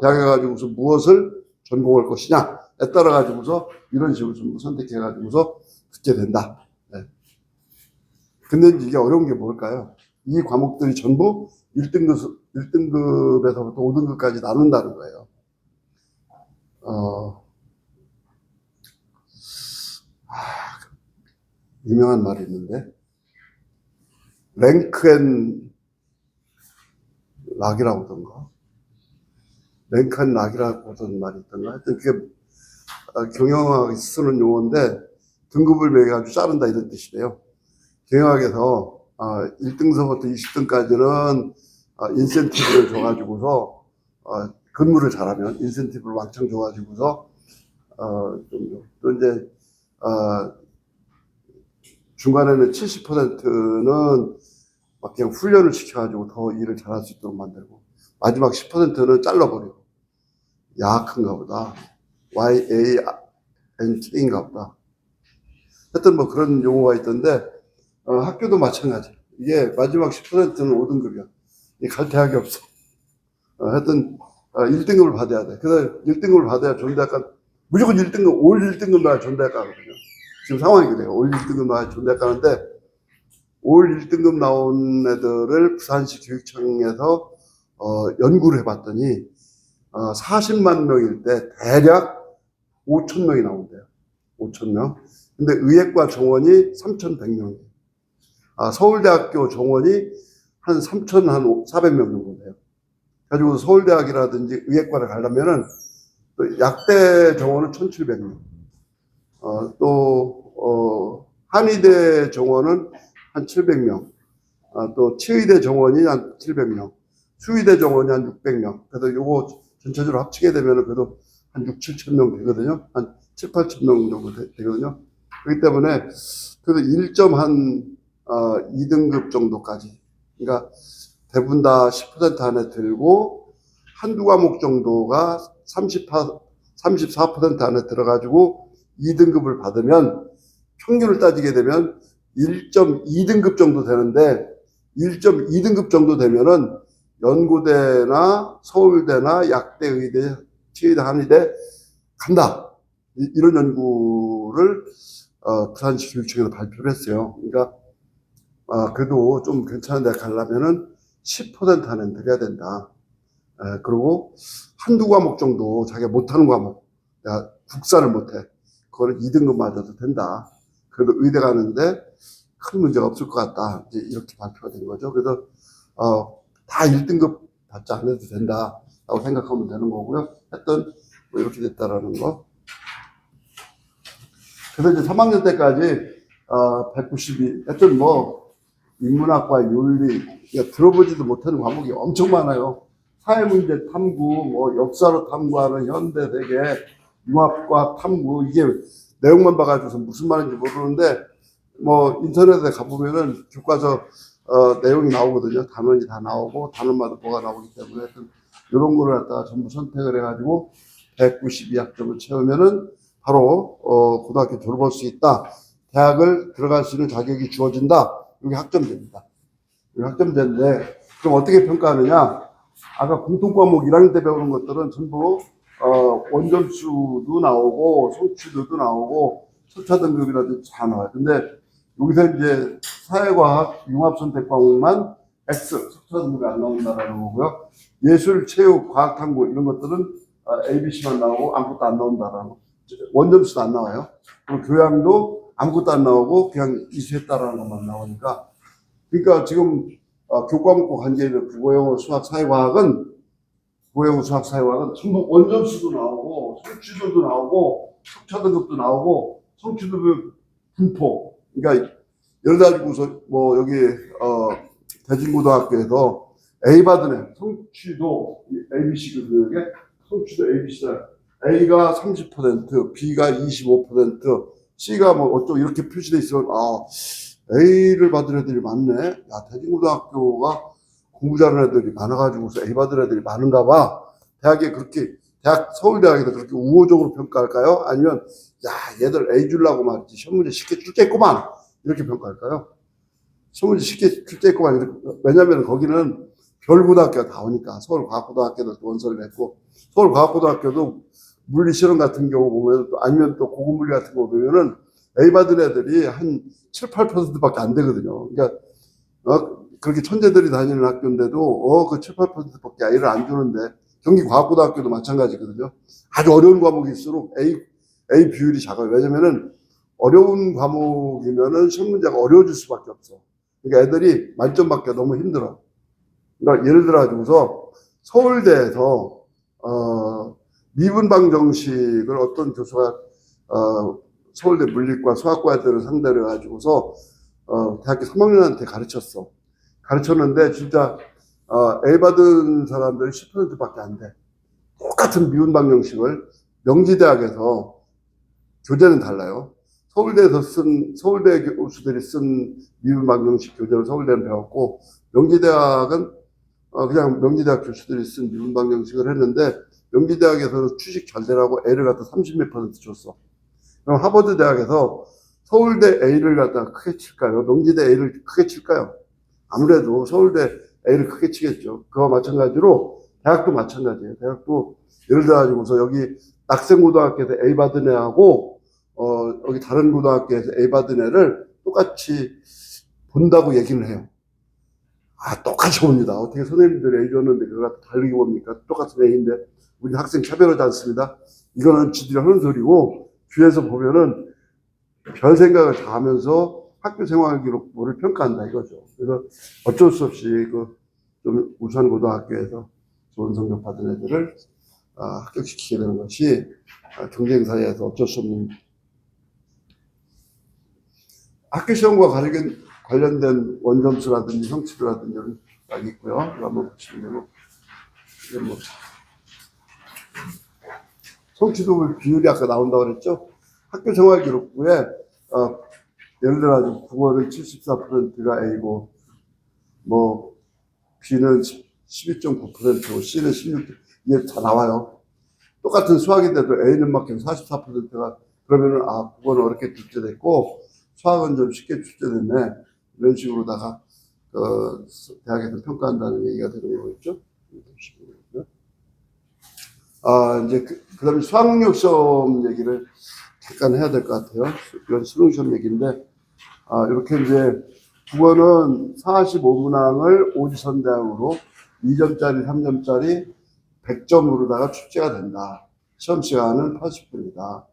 대학에 가지고서 무엇을 전공할 것이냐에 따라 가지고서 이런 식으로 좀 선택해 가지고서 듣게 된다. 네. 근데 이게 어려운 게 뭘까요? 이 과목들이 전부 1등급에서부터 5등급까지 나눈다는 거예요. 유명한 말이 있는데, 랭크앤 락이라고 하던가, 랭크앤 락이라고 하던 말이 있던가, 하여튼 그게 경영학에서 쓰는 용어인데, 등급을 매겨가지고 자른다 이런 뜻이래요. 경영학에서 1등서부터 20등까지는 인센티브를 줘가지고서 근무를 잘하면 인센티브를 왕창 줘가지고서 또 이제 중간에는 70%는 막 그냥 훈련을 시켜가지고 더 일을 잘할 수 있도록 만들고, 마지막 10%는 잘라버리고, 야학인가 보다. YANK인가 보다. 하여튼 뭐 그런 용어가 있던데, 학교도 마찬가지. 이게 마지막 10%는 5등급이야. 갈 대학이 없어. 하여튼 1등급을 받아야 돼. 그래서 1등급을 받아야 존대학 가, 무조건 1등급, 올 1등급 나야 존대학 가거든요. 지금 상황이 그래요. 올 1등급 나야 존대학 가는데, 올 1등급 나온 애들을 부산시 교육청에서 연구를 해봤더니 40만 명일 때 대략 5천 명이 나온대요. 5천 명. 근데 의예과 정원이 3,100명이에요. 서울대학교 정원이 한 3,400명 정도 돼요. 가지고 서울대학이라든지 의예과를 가려면은 또 약대 정원은 1,700명. 또 한의대 정원은 한 700명. 또 치의대 정원이 한 700명. 수의대 정원이 한 600명. 그래서 요거 전체적으로 합치게 되면은 그래도 한 6, 7천 명 되거든요. 한 7, 8천 명 정도 되거든요. 그렇기 때문에 그래도 1점 한 2등급 정도까지. 그러니까 대부분 다 10% 안에 들고 한두 과목 정도가 34% 안에 들어가지고 2등급을 받으면 평균을 따지게 되면 1.2등급 정도 되는데 1.2등급 정도 되면은 연고대나 서울대나 약대, 의대, 치의대, 한의대 간다. 이런 연구를 부산시 교육청에서 발표를 했어요. 그러니까 그래도 좀 괜찮은 데 가려면은 10% 안에 들어야 된다. 그리고 한두 과목 정도 자기가 못하는 과목, 야, 국사를 못해. 그거는 2등급 맞아도 된다. 그래도 의대 가는데 큰 문제가 없을 것 같다. 이제 이렇게 발표가 된 거죠. 그래서 다 1등급 받지 않아도 된다라고 생각하면 되는 거고요. 하여튼 뭐 이렇게 됐다라는 거. 그래서 이제 3학년 때까지 192. 하여튼 뭐 인문학과 윤리, 그러니까 들어보지도 못하는 과목이 엄청 많아요. 사회문제 탐구, 뭐 역사로 탐구하는 현대 세계, 융합과 탐구, 이게 내용만 봐가지고서 무슨 말인지 모르는데, 뭐 인터넷에 가보면은 교과서 내용이 나오거든요. 단원이 다 나오고 단원마다 뭐가 나오기 때문에 하여튼 이런 거를 갖다가 전부 선택을 해가지고 192학점을 채우면은 바로 고등학교 졸업할 수 있다. 대학을 들어갈 수 있는 자격이 주어진다. 이게 학점제입니다. 이게 학점제인데 그럼 어떻게 평가하느냐? 아까 공통과목 1학년 때 배우는 것들은 전부 원점수도 나오고 성취도도 나오고 설차 등급이라든지 다 나와요. 근데 여기서 이제 사회과학 융합선택 과목만 X 석차 등급이 안 나온다라는 거고요. 예술, 체육, 과학탐구 이런 것들은 ABC만 나오고 아무것도 안 나온다라는 거. 원점수도 안 나와요. 그리고 교양도 아무것도 안 나오고 그냥 이수했다라는 것만 나오니까. 그러니까 지금 교과목과 관계 있는 국어영어, 수학, 사회과학은 전부 원점수도 나오고 성취도도 나오고 석차 등급도 나오고 성취도 분포. 그러니까 예를 들어서 뭐 여기 대진고등학교에서 A 받은 애 성취도 ABC 교육에 성취도 ABC다. A가 30%, B가 25%, C가 뭐 어쩌고 이렇게 표시돼 있으면 A를 받은 애들이 많네. 야, 대진고등학교가 공부 잘하는 애들이 많아가지고서 A 받은 애들이 많은가 봐. 서울대학에서 그렇게 우호적으로 평가할까요? 아니면, 야, 얘들 A 주려고 말이지. 시험문제 쉽게 출제했구만. 이렇게 평가할까요? 시험문제 쉽게 출제했구만. 왜냐면 거기는 별고등학교가 다 오니까. 서울과학고등학교도 원서를 냈고, 서울과학고등학교도 물리 실험 같은 경우 보면, 아니면 또 고급물리 같은 거 보면은 A 받은 애들이 한 7, 8%밖에 안 되거든요. 그러니까, 그렇게 천재들이 다니는 학교인데도, 그 7, 8%밖에 A를 안 주는데, 경기과학고등학교도 마찬가지거든요. 아주 어려운 과목일수록 A 비율이 작아요. 왜냐면은, 어려운 과목이면은 시험 문제가 어려워질 수밖에 없어. 그러니까 애들이 만점 받기가 너무 힘들어. 그러니까 예를 들어 가지고서 서울대에서 미분방 정식을 어떤 교수가 서울대 물리과 수학과 애들을 상대로 해가지고서 대학교 3학년한테 가르쳤어. 가르쳤는데 진짜 A 받은 사람들이 10%밖에 안 돼. 똑같은 미분방 정식을 명지대학에서 교재는 달라요. 서울대 교수들이 쓴 미분방 정식 교재를 서울대는 배웠고 명지대학은 그냥 명지대학 교수들이 쓴 미분방 정식을 했는데 명지대학에서는 취직 잘 되라고 A를 갖다 30몇 % 줬어. 그럼 하버드 대학에서 서울대 A를 갖다가 크게 칠까요? 명지대 A를 크게 칠까요? 아무래도 서울대 A를 크게 치겠죠. 그와 마찬가지로 대학도 마찬가지예요. 대학도 예를 들어 가지고서 여기 낙생고등학교에서 A 받은 애하고 여기 다른 고등학교에서 A 받은 애를 똑같이 본다고 얘기를 해요. 똑같이 봅니다. 어떻게 선생님들이 A 줬는데 그걸 다르게 봅니까? 똑같은 A인데 우리 학생 차별하지 않습니다. 이거는 지들이 하는 소리고 뒤에서 보면은 별 생각을 다 하면서 학교 생활 기록부를 평가한다 이거죠. 그래서 어쩔 수 없이 좀 우수한 고등학교에서 좋은 성적 받은 애들을 합격시키게 되는 것이 경쟁사회에서 어쩔 수 없는 학교 시험과 관련된 원점수라든지 성취도라든지 이런 게 있고요. 이거 한번 보시면 되고 성취도 비율이 아까 나온다고 그랬죠. 학교 생활 기록부에 예를 들어 국어는 74%가 A고 뭐 B는 12.9%고 C는 16% 이게 다 나와요. 똑같은 수학인데도 A는 막 44%가 그러면은 국어는 어렵게 출제됐고 수학은 좀 쉽게 출제됐네 이런 식으로다가 대학에서 평가한다는 얘기가 되는 거겠죠. 이제 그다음에 수학능력 시험 얘기를 잠깐 해야 될 것 같아요. 이건 수능 시험 얘기인데 이렇게 이제 국어는 45문항을 오디션 대항으로 2점짜리, 3점짜리 100점으로다가 출제가 된다. 시험 시간은 80분이다.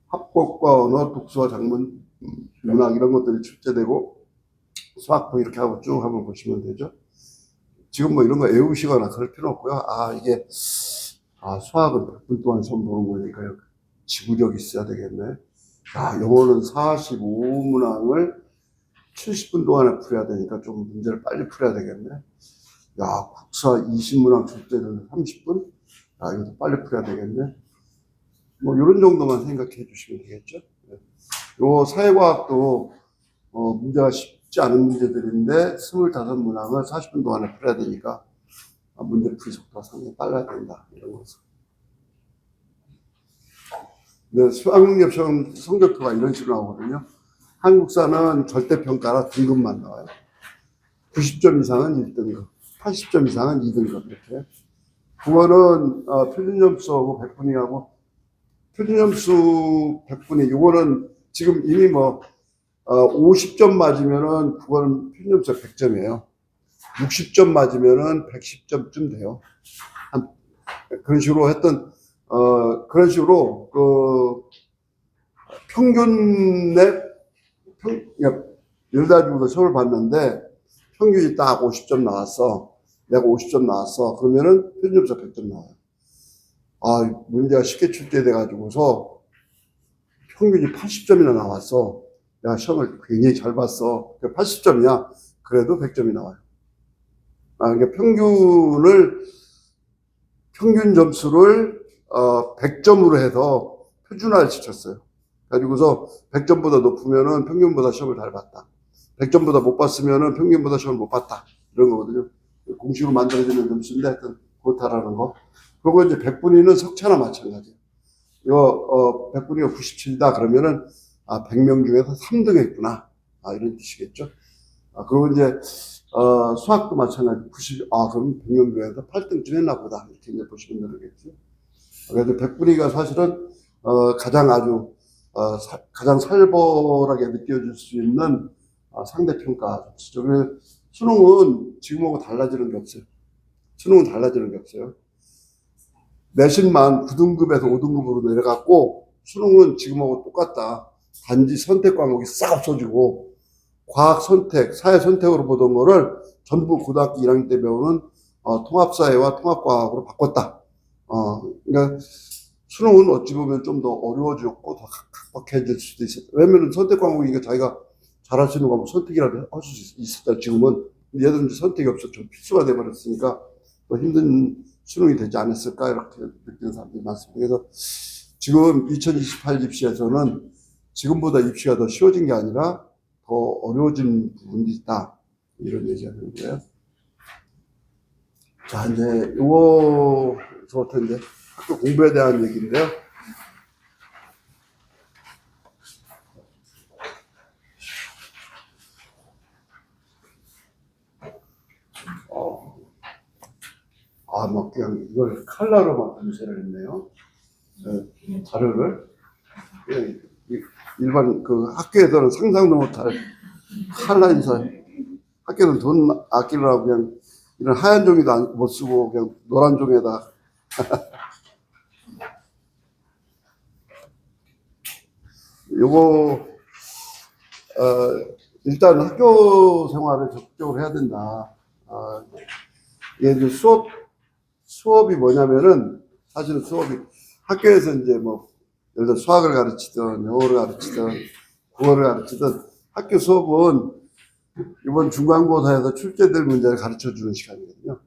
합곡과 언어, 독서와 작문, 문학 이런 것들이 출제되고 수학도 이렇게 하고 쭉 한번 보시면 되죠. 지금 뭐 이런 거 외우시거나 그럴 필요 없고요. 이게 수학은 100분 동안 시험 보는 거니까요. 지구력이 있어야 되겠네. 영어는 45문항을 70분 동안에 풀어야 되니까 좀 문제를 빨리 풀어야 되겠네. 국사 20문항 출제는 30분? 이것도 빨리 풀어야 되겠네. 뭐, 이런 정도만 생각해 주시면 되겠죠. 요 사회과학도, 문제가 쉽지 않은 문제들인데, 25문항을 40분 동안에 풀어야 되니까, 문제 풀이 속도가 상당히 빨라야 된다. 이런 거죠. 네, 수학능력 시험 성적표가 이런 식으로 나오거든요. 한국사는 절대평가라 등급만 나와요. 90점 이상은 1등급, 80점 이상은 2등급, 이렇게. 국어는, 표준점수하고 100분위하고, 표준점수 100분위, 요거는 지금 이미 50점 맞으면은 국어는 표준점수가 100점이에요. 60점 맞으면은 110점쯤 돼요. 그런 식으로 했던, 그런 식으로, 평균의, 예를 들어서 시험을 봤는데, 평균이 딱 50점 나왔어. 내가 50점 나왔어. 그러면은 표준점수가 100점 나와요. 문제가 쉽게 출제돼가지고서 평균이 80점이나 나왔어. 내가 시험을 굉장히 잘 봤어. 80점이야. 그래도 100점이 나와요. 그러니까 평균 점수를 100점으로 해서 표준화를 시켰어요. 가지고서 100점보다 높으면은 평균보다 시험을 잘 봤다. 100점보다 못 봤으면은 평균보다 시험을 못 봤다. 이런 거거든요. 공식으로 만들어지는 점수인데 하여튼 그렇다라는 거. 그리고 이제 100분위는 석차나 마찬가지예요. 이거 100분위가 97이다 그러면은 100명 중에서 3등 했구나. 이런 뜻이겠죠. 그리고 이제 수학도 마찬가지. 그럼 100명 중에서 8등쯤 했나 보다. 이렇게 이제 보시면 되겠죠. 그래서 100분위가 사실은 가장 살벌하게 느껴질 수 있는 상대평가 점수죠. 수능은 지금하고 달라지는 게 없어요. 수능은 달라지는 게 없어요. 내신만 9등급에서 5등급으로 내려갔고 수능은 지금하고 똑같다. 단지 선택 과목이 싹 없어지고 과학 선택, 사회 선택으로 보던 거를 전부 고등학교 1학년 때 배우는 통합사회와 통합과학으로 바꿨다. 그러니까 수능은 어찌 보면 좀 더 어려워졌고 더 각박해질 수도 있었다. 왜냐면 선택 과목이니까 자기가 잘할 수 있는 과목 선택이라도 할 수 있었다. 지금은 얘들은 선택이 없어 좀 필수가 돼버렸으니까 더 힘든 수능이 되지 않았을까 이렇게 느끼는 사람들이 많습니다. 그래서 지금 2028 입시에서는 지금보다 입시가 더 쉬워진 게 아니라 더 어려워진 부분이 있다. 이런 얘기가 되는 거예요. 자, 이제 요거부터 이제 학교 공부에 대한 얘기인데요. 막 그냥 이걸 칼라로만 분쇄를 했네요. 자료를. 일반 그 학교에서는 상상도 못할 칼라 인쇄. 학교는 돈 아끼려고 그냥 이런 하얀 종이도 못 쓰고 그냥 노란 종이에다. 요거, 일단 학교 생활을 적극적으로 해야 된다. 이게 이제 수업이 뭐냐면은, 사실은 수업이 학교에서 이제 뭐, 예를 들어 수학을 가르치든, 영어를 가르치든, 국어를 가르치든, 학교 수업은 이번 중간고사에서 출제될 문제를 가르쳐 주는 시간이거든요.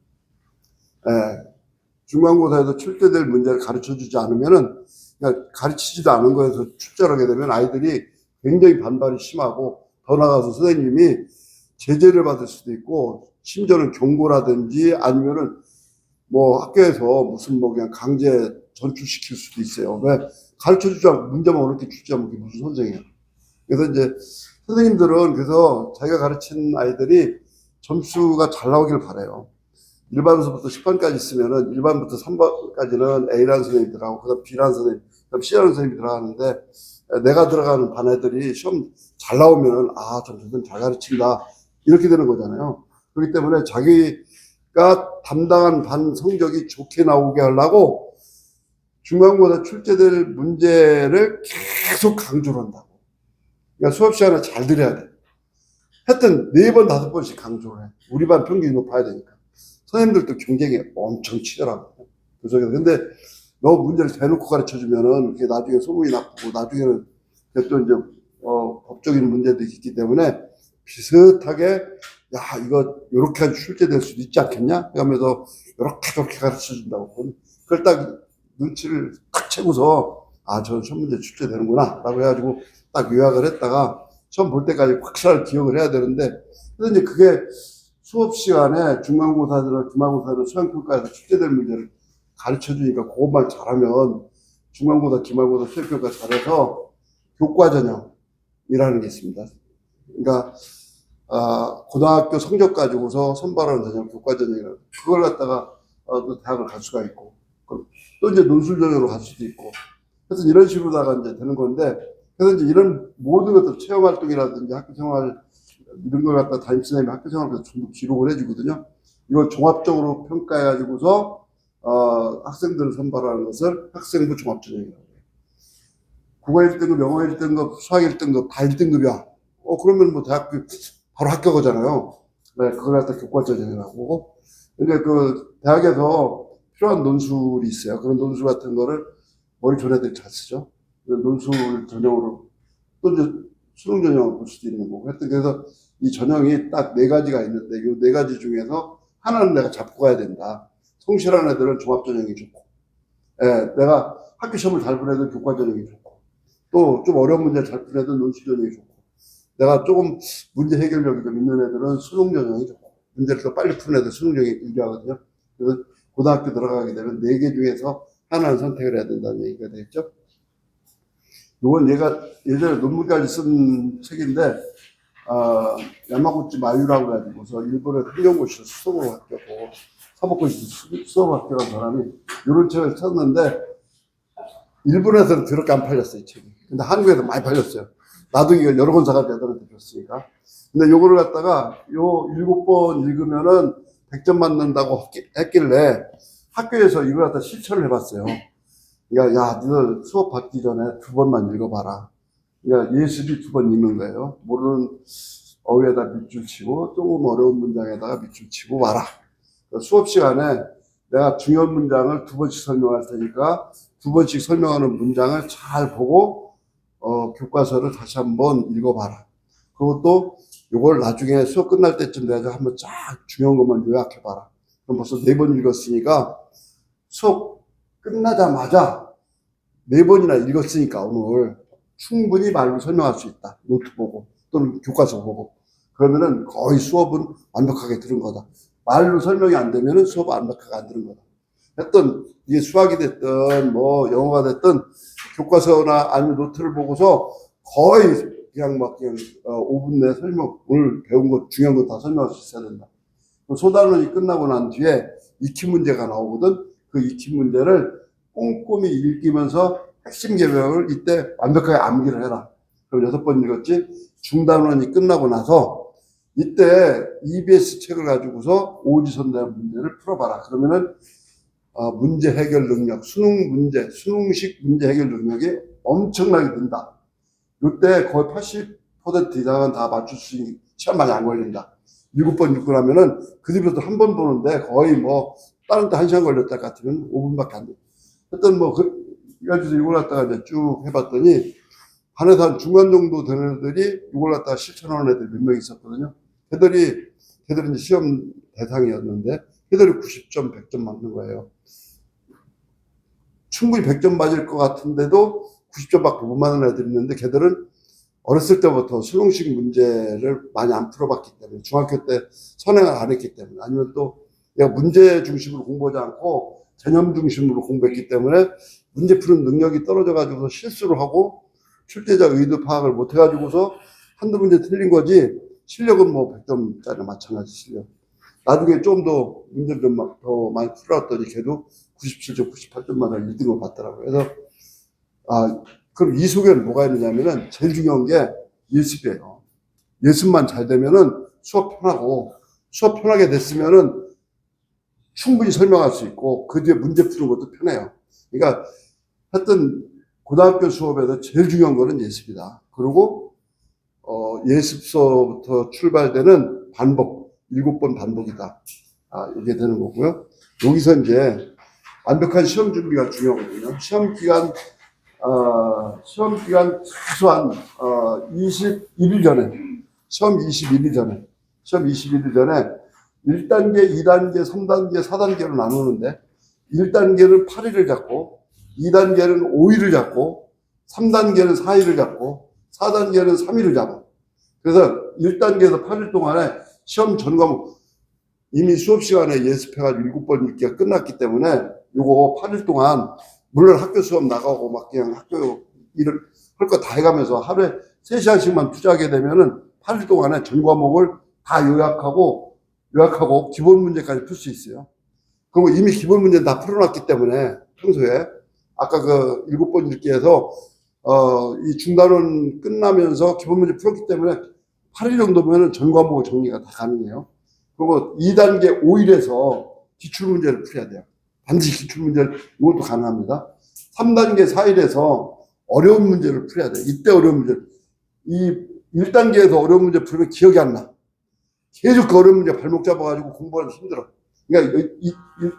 중간고사에서 출제될 문제를 가르쳐 주지 않으면은, 그러니까 가르치지도 않은 거에서 출제를 하게 되면 아이들이 굉장히 반발이 심하고, 더 나아가서 선생님이 제재를 받을 수도 있고, 심지어는 경고라든지 아니면은 뭐 학교에서 무슨 뭐 그냥 강제 전출시킬 수도 있어요. 왜? 가르쳐 주지 않고 문제만 어렵게 출제하면 그게 무슨 선생이에요. 그래서 이제 선생님들은 그래서 자기가 가르친 아이들이 점수가 잘 나오길 바라요. 1반서부터 10반까지 있으면은 1반부터 3반까지는 A라는 선생님이 들어가고 그다음 B라는 선생님, 그다음 C라는 선생님이 들어가는데 내가 들어가는 반 애들이 시험 잘 나오면은 저 선생님 잘 가르친다 이렇게 되는 거잖아요. 그렇기 때문에 자기가 담당한 반 성적이 좋게 나오게 하려고 중간고사 출제될 문제를 계속 강조를 한다고. 그러니까 수업 시간에 잘 들어야 돼. 하여튼 4번, 5번씩 강조를 해. 우리 반 평균이 높아야 되니까. 선생님들도 경쟁이 엄청 치열하거든요. 교석에서. 근데 너 문제를 대놓고 가르쳐 주면은 그게 나중에 소문이 나쁘고 나중에는 또 이제 법적인 문제도 있기 때문에 비슷하게 이거 요렇게 출제될 수도 있지 않겠냐? 그러면서 요렇게 저렇게 가르쳐 준다고. 그걸 딱 눈치를 딱 채고서 저 시험 문제 출제되는구나 라고 해가지고 딱 요약을 했다가 시험 볼 때까지 확실하게 기억을 해야 되는데 근데 이제 그게 수업 시간에 중간고사들은 기말고사들은 수행평가에서 출제될 문제를 가르쳐 주니까 그것만 잘하면 중간고사, 기말고사, 수행평가 잘해서 교과 전형이라는 게 있습니다. 그러니까 고등학교 성적 가지고서 선발하는 전형, 교과 전형이라고 그걸 갖다가 또 대학을 갈 수가 있고 또 이제 논술 전형으로 갈 수도 있고 그래서 이런 식으로다가 이제 되는 건데 그래서 이제 이런 모든 것들 체험 활동이라든지 학교 생활 이런 걸 갖다 담임선생님이 학교 생활에서 전부 기록을 해주거든요. 이걸 종합적으로 평가해가지고서 학생들을 선발하는 것을 학생부 종합전형이라고 해요. 국어 1등급, 영어 1등급, 수학 1등급 다 1등급이야. 그러면 뭐 대학교 바로 합격하잖아요. 네, 그걸 갖다 교과전형이라고 하고. 근데 그 대학에서 필요한 논술이 있어요. 그런 논술 같은 거를 머리 좋은 애들이 잘 쓰죠. 논술 전형으로 또 이제 수능 전형을 볼 수도 있는 거고. 하여튼 그래서 이 전형이 딱 4가지가 있는데 이 4가지 중에서 하나는 내가 잡고 가야 된다. 성실한 애들은 종합전형이 좋고, 내가 학교 시험을 잘 본 애들은 교과전형이 좋고, 또 좀 어려운 문제 잘 푼 애들은 논술전형이 좋고, 내가 조금 문제 해결력이 좀 있는 애들은 수능전형이 좋고, 문제를 더 빨리 푸는 애들 수능전형이 유리하거든요. 그래서 고등학교 들어가게 되면 4개 중에서 하나는 선택을 해야 된다는 얘기가 되겠죠. 이건 얘가 예전에 논문까지 쓴 책인데, 야마구치 마유라고 해가지고서 일본의 환경고시에서 수업을 합격하고, 사법고시에서 수업을 합격한 사람이 이런 책을 썼는데, 일본에서는 더럽게 안 팔렸어요, 이 책이. 근데 한국에서 많이 팔렸어요. 나도 이걸 여러 권 사가지고 애들한테 줬으니까. 근데 요거를 갖다가 요 7번 읽으면은 100점 맞는다고 했길래 학교에서 이걸 갖다 실천을 해봤어요. 그러니까, 너희들 수업 받기 전에 2번만 읽어봐라. 그러니까 예습이 2번 읽는 거예요. 모르는 어휘에다 밑줄 치고 조금 어려운 문장에다가 밑줄 치고 와라. 그러니까 수업 시간에 내가 중요한 문장을 2번씩 설명할 테니까 2번씩 설명하는 문장을 잘 보고 교과서를 다시 한번 읽어봐라. 그리고 또 이걸 나중에 수업 끝날 때쯤 돼서 한번 쫙 중요한 것만 요약해봐라. 그럼 벌써 4번 읽었으니까 수업 끝나자마자 4번이나 읽었으니까 오늘 충분히 말로 설명할 수 있다. 노트 보고 또는 교과서 보고. 그러면은 거의 수업은 완벽하게 들은 거다. 말로 설명이 안 되면은 수업 완벽하게 안 들은 거다. 했던 이게 수학이 됐든 뭐 영어가 됐든 교과서나 아니면 노트를 보고서 거의 그냥 5분 내 설명, 오늘 배운 거 중요한 거 다 설명할 수 있어야 된다. 소단원이 끝나고 난 뒤에 익히 문제가 나오거든. 그 익히 문제를 꼼꼼히 읽으면서 핵심 개명을 이때 완벽하게 암기를 해라. 그럼 6번 읽었지? 중단원이 끝나고 나서 이때 EBS 책을 가지고서 오지선다한 문제를 풀어봐라. 그러면은 문제 해결 능력, 수능 문제, 수능식 문제 해결 능력이 엄청나게 든다. 이때 거의 80% 이상은 다 맞출 수 있는 시간 많이 안 걸린다. 7번 읽고 나면은 그 집에서 한 번 보는데 거의 뭐 다른 데 1시간 걸렸다 같으면 5분밖에 안 돼. 하여튼 뭐 그래가지고 이걸 갖다가 이제 쭉 해봤더니 반에서 한 중간 정도 되는 애들이 이걸 갖다가 실천하는 애들 몇 명 있었거든요. 걔들이 이제 시험 대상이었는데 걔들이 90점, 100점 맞는 거예요. 충분히 100점 맞을 것 같은데도 90점밖에 못 맞는 애들이 있는데 걔들은 어렸을 때부터 수능식 문제를 많이 안 풀어봤기 때문에 중학교 때 선행을 안 했기 때문에 아니면 또 내가 문제 중심으로 공부하지 않고 개념 중심으로 공부했기 때문에 문제 푸는 능력이 떨어져가지고 실수를 하고 출제자 의도 파악을 못 해가지고서 한두 문제 틀린 거지 실력은 뭐 100점짜리 마찬가지 실력. 나중에 좀 더 문제를 좀 더 많이 풀어왔더니 걔도 97점, 98점마다 1등을 받더라고요. 그래서 그럼 이 속에는 뭐가 있느냐면은 제일 중요한 게 예습이에요. 예습만 잘 되면은 수업 편하고 수업 편하게 됐으면은 충분히 설명할 수 있고 그 뒤에 문제 푸는 것도 편해요. 그러니까 하여튼 고등학교 수업에서 제일 중요한 거는 예습이다. 그리고 예습서부터 출발되는 반복, 7번 반복이다. 이게 되는 거고요. 여기서 이제 완벽한 시험 준비가 중요하거든요. 시험 기간 최소한 21일 전에, 시험 21일 전에 1단계, 2단계, 3단계, 4단계로 나누는데 1단계는 8일을 잡고 2단계는 5일을 잡고 3단계는 4일을 잡고 4단계는 3일을 잡아. 그래서 1단계에서 8일 동안에 시험 전 과목 이미 수업 시간에 예습해가지고 7번 읽기가 끝났기 때문에 요거 8일 동안 물론 학교 수업 나가고 막 그냥 학교 일을 할 거 다 해가면서 하루에 3시간씩만 투자하게 되면은 8일 동안에 전 과목을 다 요약하고 기본 문제까지 풀 수 있어요. 그리고 이미 기본 문제는 다 풀어놨기 때문에 평소에 아까 그 7번 읽기에서 이 중단원 끝나면서 기본 문제 풀었기 때문에 8일 정도면은 전 과목 정리가 다 가능해요. 그리고 2단계 5일에서 기출문제를 풀어야 돼요. 반드시 기출문제를, 이것도 가능합니다. 3단계 4일에서 어려운 문제를 풀어야 돼요. 이때 어려운 문제. 이 1단계에서 어려운 문제 풀면 기억이 안 나. 계속 그 어려운 문제 발목 잡아가지고 공부하기 힘들어. 그러니까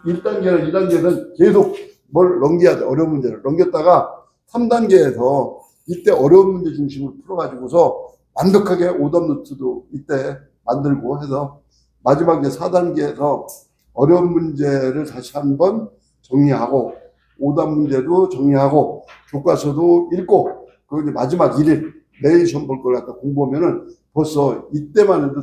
1단계나 2단계에서는 계속 뭘 넘겨야 돼. 어려운 문제를. 넘겼다가 3단계에서 이때 어려운 문제 중심으로 풀어가지고서 완벽하게 오답 노트도 이때 만들고 해서 마지막 이제 4단계에서 어려운 문제를 다시 한번 정리하고 오답 문제도 정리하고 교과서도 읽고 그리고 이제 마지막 1일 내일 시험 볼 걸 갖다 공부하면은 벌써 이때만 해도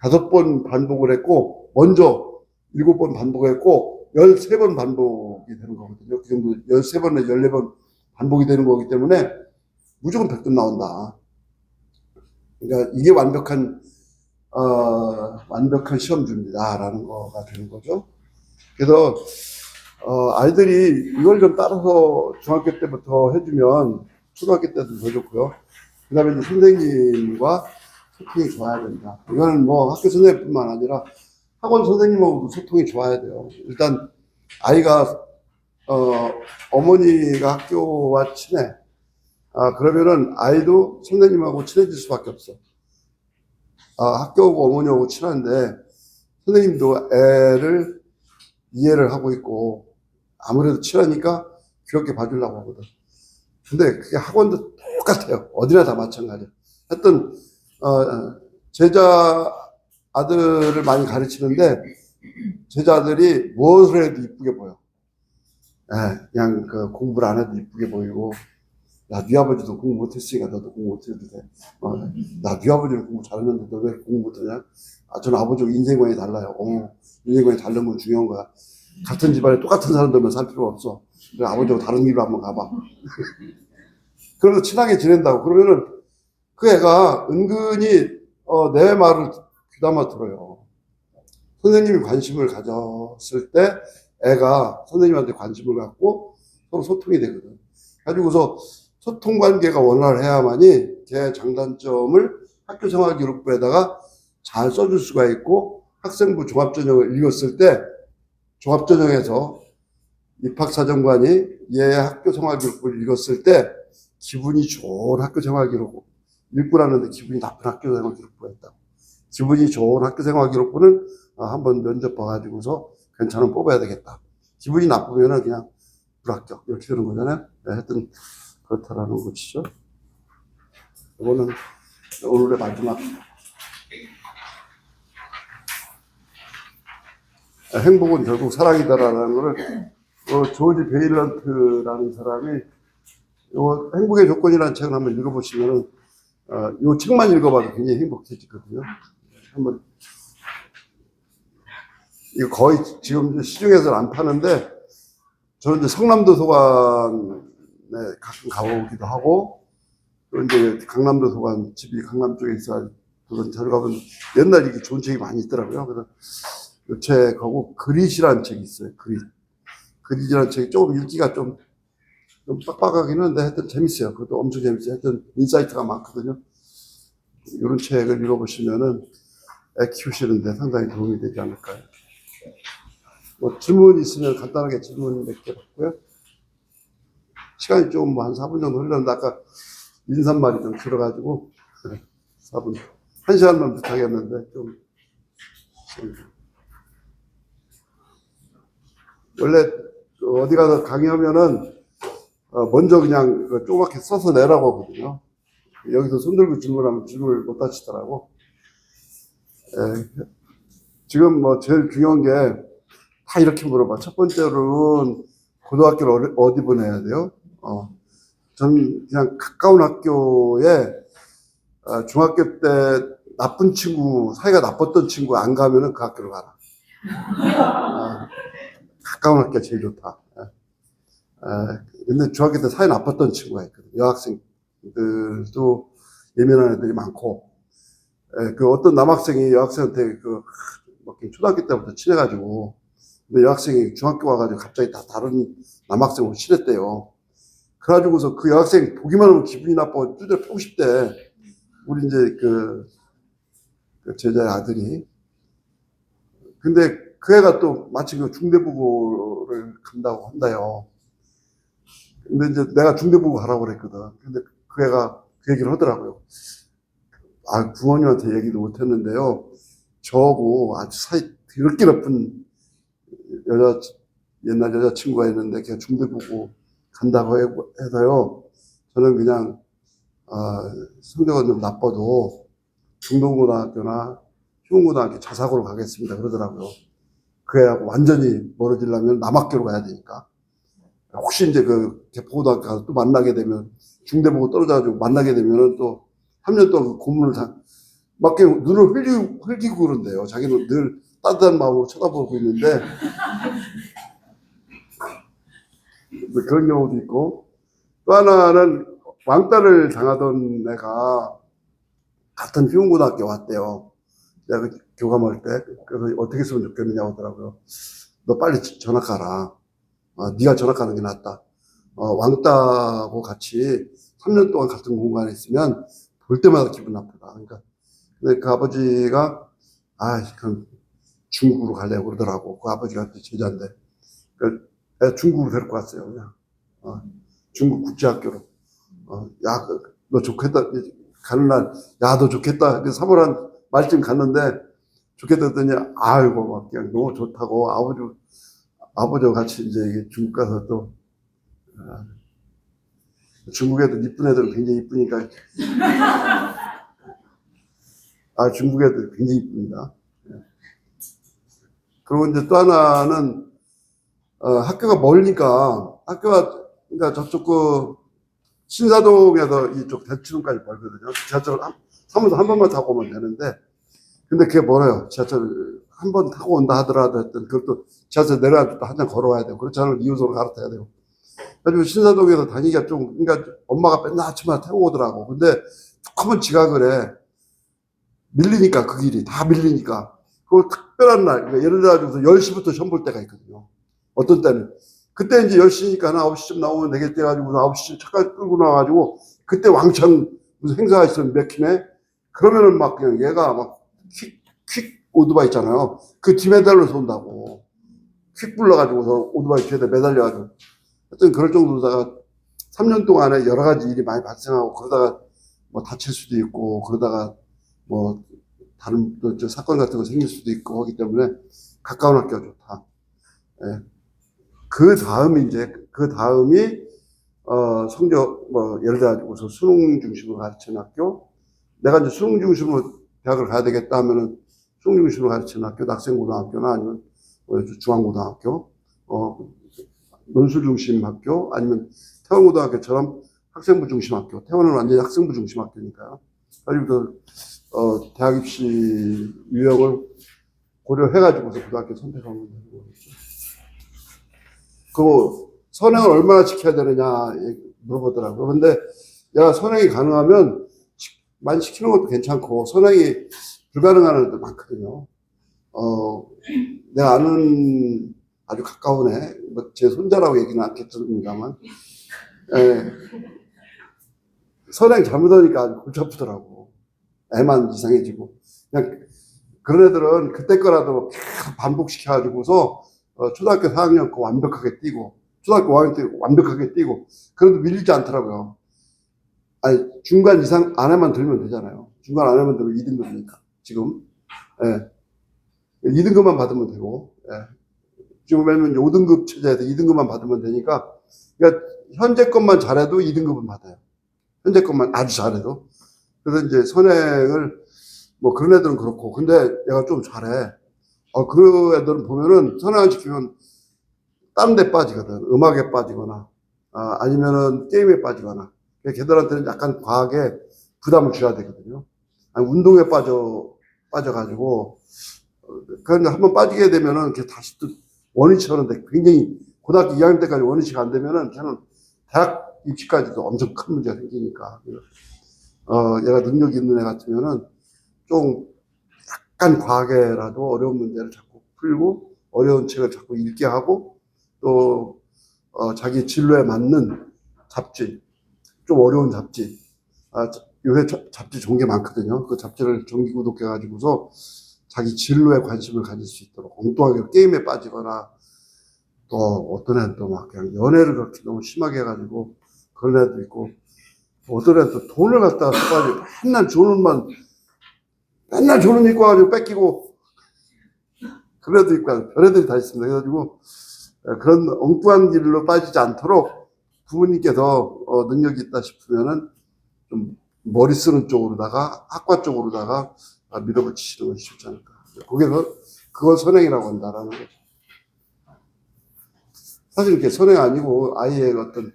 5번 반복을 했고 먼저 7번 반복했고 13번 반복이 되는 거거든요. 그 정도 13번에 14번 반복이 되는 거기 때문에 무조건 100점 나온다. 그러니까 이게 완벽한 시험 준비다라는 거가 되는 거죠. 그래서 아이들이 이걸 좀 따라서 중학교 때부터 해주면 초등학교 때도 더 좋고요. 그 다음에 이제 선생님과 소통이 좋아야 된다. 이거는 뭐 학교 선생님뿐만 아니라 학원 선생님하고도 소통이 좋아야 돼요. 일단 아이가 어머니가 학교와 친해. 그러면은 아이도 선생님하고 친해질 수밖에 없어. 학교하고 어머니하고 친한데 선생님도 애를 이해를 하고 있고 아무래도 친하니까 귀엽게 봐주려고 하거든. 근데 그게 학원도 똑같아요. 어디나 다 마찬가지야. 하여튼 제자 아들을 많이 가르치는데 제자들이 무엇을 해도 이쁘게 보여. 그냥 그 공부를 안 해도 이쁘게 보이고, 야, 네 아버지도 공부 못했으니까 너도 공부 못해도 돼. 나 네 아버지는 공부 잘했는데 너 왜 공부 못하냐? 저는 아버지하고 인생관이 달라요. 인생관이 다른 건 중요한 거야. 같은 집안에 똑같은 사람들만 살 필요 없어. 그래, 아버지하고 다른 길로 한번 가봐. 그러면서 친하게 지낸다고. 그러면은 그 애가 은근히 내 말을 귀담아 들어요. 선생님이 관심을 가졌을 때 애가 선생님한테 관심을 갖고 서로 소통이 되거든. 가지고서 소통 관계가 원활해야만이 걔 장단점을 학교 생활 기록부에다가 잘 써줄 수가 있고 학생부 종합전형을 읽었을 때 종합전형에서 입학사정관이 얘 학교 생활 기록부를 읽었을 때 기분이 좋은 학교 생활 기록부 읽고 나는데 기분이 나쁜 학교 생활 기록부였다고. 기분이 좋은 학교 생활 기록부는 한번 면접 봐가지고서 괜찮으면 뽑아야 되겠다. 기분이 나쁘면은 그냥 불합격 이렇게 되는 거잖아요. 하여튼 그렇다라는 것이죠. 이거는 오늘의 마지막 행복은 결국 사랑이다라는 거를 조지 베일런트라는 사람이 행복의 조건이라는 책을 한번 읽어보시면은 이 책만 읽어봐도 굉장히 행복해지거든요. 한번 이거 거의 지금 시중에서는 안 파는데 저는 이제 성남도 소관에 가끔 가보기도 하고 또 이제 강남도 소관 집이 강남 쪽에 있어 그런 자료 가면 옛날 이게 좋은 책이 많이 있더라고요. 그래서 이 책하고 그릿이라는 책이 있어요. 그릿이라는 책이 조금 읽기가 좀 빡빡하긴 한데 하여튼 재밌어요. 그것도 엄청 재밌어요. 하여튼 인사이트가 많거든요. 이런 책을 읽어보시면은 애 키우시는데 상당히 도움이 되지 않을까요? 뭐 질문 있으면 간단하게 질문 몇 개 받고요. 시간이 좀 한 4분 정도 흘렀는데 아까 인사말이 좀 길어가지고 4분 1시간만 부탁했는데 좀 원래 어디 가서 강의하면은 먼저 그냥 조그맣게 써서 내라고 하거든요. 여기서 손들고 질문하면 질문을 못 하시더라고. 지금 뭐 제일 중요한 게 다 이렇게 물어봐. 첫 번째로는 고등학교를 어디 보내야 돼요? 저는 그냥 가까운 학교에 중학교 때 나쁜 친구, 사이가 나빴던 친구 안 가면은 그 학교로 가라. 가까운 학교가 제일 좋다. 근데 중학교 때 사이 나빴던 친구가 있거든. 여학생들도 예민한 애들이 많고, 그 어떤 남학생이 여학생한테 초등학교 때부터 친해가지고, 근데 여학생이 중학교 와가지고 갑자기 다 다른 남학생으로 친했대요. 그래가지고서 그 여학생 보기만 하면 기분이 나빠서 두드려 패고 싶대. 우리 이제 그 제자의 아들이. 근데 그 애가 또 마치 그 중대부고를 간다고 한다요. 근데 이제 내가 중대부고 가라고 그랬거든. 근데 그 애가 그 얘기를 하더라고요. 부모님한테 얘기도 못 했는데요. 저하고 아주 사이 더럽게 나쁜 옛날 여자친구가 있는데 걔가 중대부고 간다고 해서요. 저는 그냥, 성적은 좀 나빠도 중동고등학교나 휴운고등학교 자사고로 가겠습니다. 그러더라고요. 그 애하고 완전히 멀어지려면 남학교로 가야 되니까. 혹시 이제 그 개포고등학교 가서 또 만나게 되면 중대보고 떨어져가지고 만나게 되면은 또 3년 동안 그 고문을 막 눈을 흘기고 그런대요. 자기는 늘 따뜻한 마음으로 쳐다보고 있는데 그런 경우도 있고 또 하나는 왕따를 당하던 애가 같은 휴운고등학교 왔대요. 내가 교감할 때 그래서 어떻게 했으면 좋겠느냐고 하더라고요. 너 빨리 전학 가라. 네가 전학 가는 게 낫다. 왕따하고 같이 3년 동안 같은 공간에 있으면 볼 때마다 기분 나쁘다. 그러니까 근데 그 아버지가 그럼 중국으로 가려고 그러더라고. 그 아버지가 제자인데 중국으로 데리고 갔어요. 그냥 중국 국제학교로. 야, 너 좋겠다. 가는 날, 야, 너 좋겠다. 그래서 3월 한 말쯤 갔는데, 좋겠다 했더니, 아이고, 막 그냥 너무 좋다고, 아버지와 같이 이제 중국 가서 또, 아, 중국 애들, 이쁜 애들은 굉장히 이쁘니까, 중국 애들 굉장히 이쁩니다. 그리고 이제 또 하나는, 학교가 멀으니까, 그러니까 저쪽 신사동에서 이쪽 대치동까지 멀거든요. 지하철 사무소 한 번만 타고 오면 되는데, 근데 그게 멀어요. 지하철 한 번 타고 온다 하더라도 했던, 그것도 지하철 내려가지고 또 한참 걸어와야 되고, 그렇지 않으면 2호선으로 갈아타야 되고. 그래가지고 신사동에서 다니기가 좀, 그러니까 엄마가 맨날 아침마다 태우고 오더라고. 근데 조금은 지각을 해. 밀리니까, 그 길이. 다 밀리니까. 그 특별한 날, 그러니까 예를 들어서 10시부터 시험 볼 때가 있거든요. 어떤 때는. 그때 이제 10시니까 한 9시쯤 나오면 되겠대 가지고 9시쯤 차까지 끌고 나와가지고 그때 왕창 무슨 행사가 있으면 맥히네? 그러면은 막 그냥 얘가 막 퀵 오토바이 있잖아요. 그 뒤매달려서 온다고. 퀵 불러가지고서 오토바이 뒤에다 매달려가지고. 하여튼 그럴 정도로다가 3년 동안에 여러 가지 일이 많이 발생하고 그러다가 뭐 다칠 수도 있고 그러다가 뭐 다른 또 사건 같은 거 생길 수도 있고 하기 때문에 가까운 학교가 좋다. 예. 그 다음이, 성적, 뭐, 예를 들어서 수능 중심으로 가르치는 학교, 내가 이제 수능 중심으로 대학을 가야 되겠다 하면은 수능 중심으로 가르치는 학교, 낙생고등학교나 아니면 중앙고등학교, 논술 중심 학교, 아니면 태원고등학교처럼 학생부 중심 학교, 태원은 완전히 학생부 중심 학교니까요. 그리고 대학 입시 유형을 고려해가지고서 고등학교 선택하면 되는 거겠죠. 그 선행을 얼마나 지켜야 되느냐 물어보더라고요. 근데 내가 선행이 가능하면 많이 시키는 것도 괜찮고 선행이 불가능한 애도 많거든요. 내가 아는 아주 가까운 애, 뭐 제 손자라고 얘기는 않겠습니다만, 예, 선행 잘못하니까 아주 골치 아프더라고. 애만 이상해지고. 그냥 그런 애들은 그때 거라도 계속 반복시켜가지고서 초등학교 4학년 거 완벽하게 띄고 초등학교 5학년 때 완벽하게 띄고 그래도 밀리지 않더라고요. 아니 중간 이상 안에만 들면 되잖아요. 중간 안에만 들면 2등급이니까 지금 예. 2등급만 받으면 되고 예. 지금 왜냐면 5등급 체제에서 2등급만 받으면 되니까 그러니까 현재 것만 잘해도 2등급은 받아요. 현재 것만 아주 잘해도. 그래서 이제 선행을 뭐 그런 애들은 그렇고 근데 내가 좀 잘해. 그 애들은 보면은 선행을 지키면 다른 데 빠지거든. 음악에 빠지거나, 아니면은 게임에 빠지거나. 걔들한테는 약간 과하게 부담을 줘야 되거든요. 아니, 운동에 빠져가지고, 그런데 한번 빠지게 되면은 걔 다시 또 원위치 하는데 굉장히 고등학교 2학년 때까지 원위치가 안 되면은 걔는 대학 입시까지도 엄청 큰 문제가 생기니까. 얘가 능력이 있는 애 같으면은 좀 약간 과하게라도 어려운 문제를 자꾸 풀고 어려운 책을 자꾸 읽게 하고 또 자기 진로에 맞는 잡지, 좀 어려운 잡지, 요새 잡지 좋은 게 많거든요. 그 잡지를 정기 구독해가지고서 자기 진로에 관심을 가질 수 있도록 엉뚱하게 게임에 빠지거나 또 어떤 애는 또 막 그냥 연애를 그렇게 너무 심하게 해가지고 그런 애도 있고 어떤 애는 또 돈을 갖다가 써가지고 맨날 존을 입고 가지고 뺏기고 그런 애도 있고 별애들이 다 있습니다. 그래가지고 그런 엉뚱한 길로 빠지지 않도록 부모님께서 능력이 있다 싶으면은 좀 머리 쓰는 쪽으로다가 학과 쪽으로다가 밀어붙이시는 것이 좋지 않을까. 그걸 선행이라고 한다라는 거죠. 사실 이렇게 선행 아니고 아이의 어떤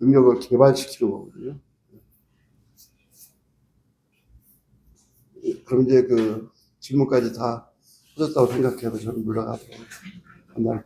능력을 개발시키는 거거든요. 그럼 이제 그 질문까지 다 하셨다고 생각해서 저는 물러가도록 한다.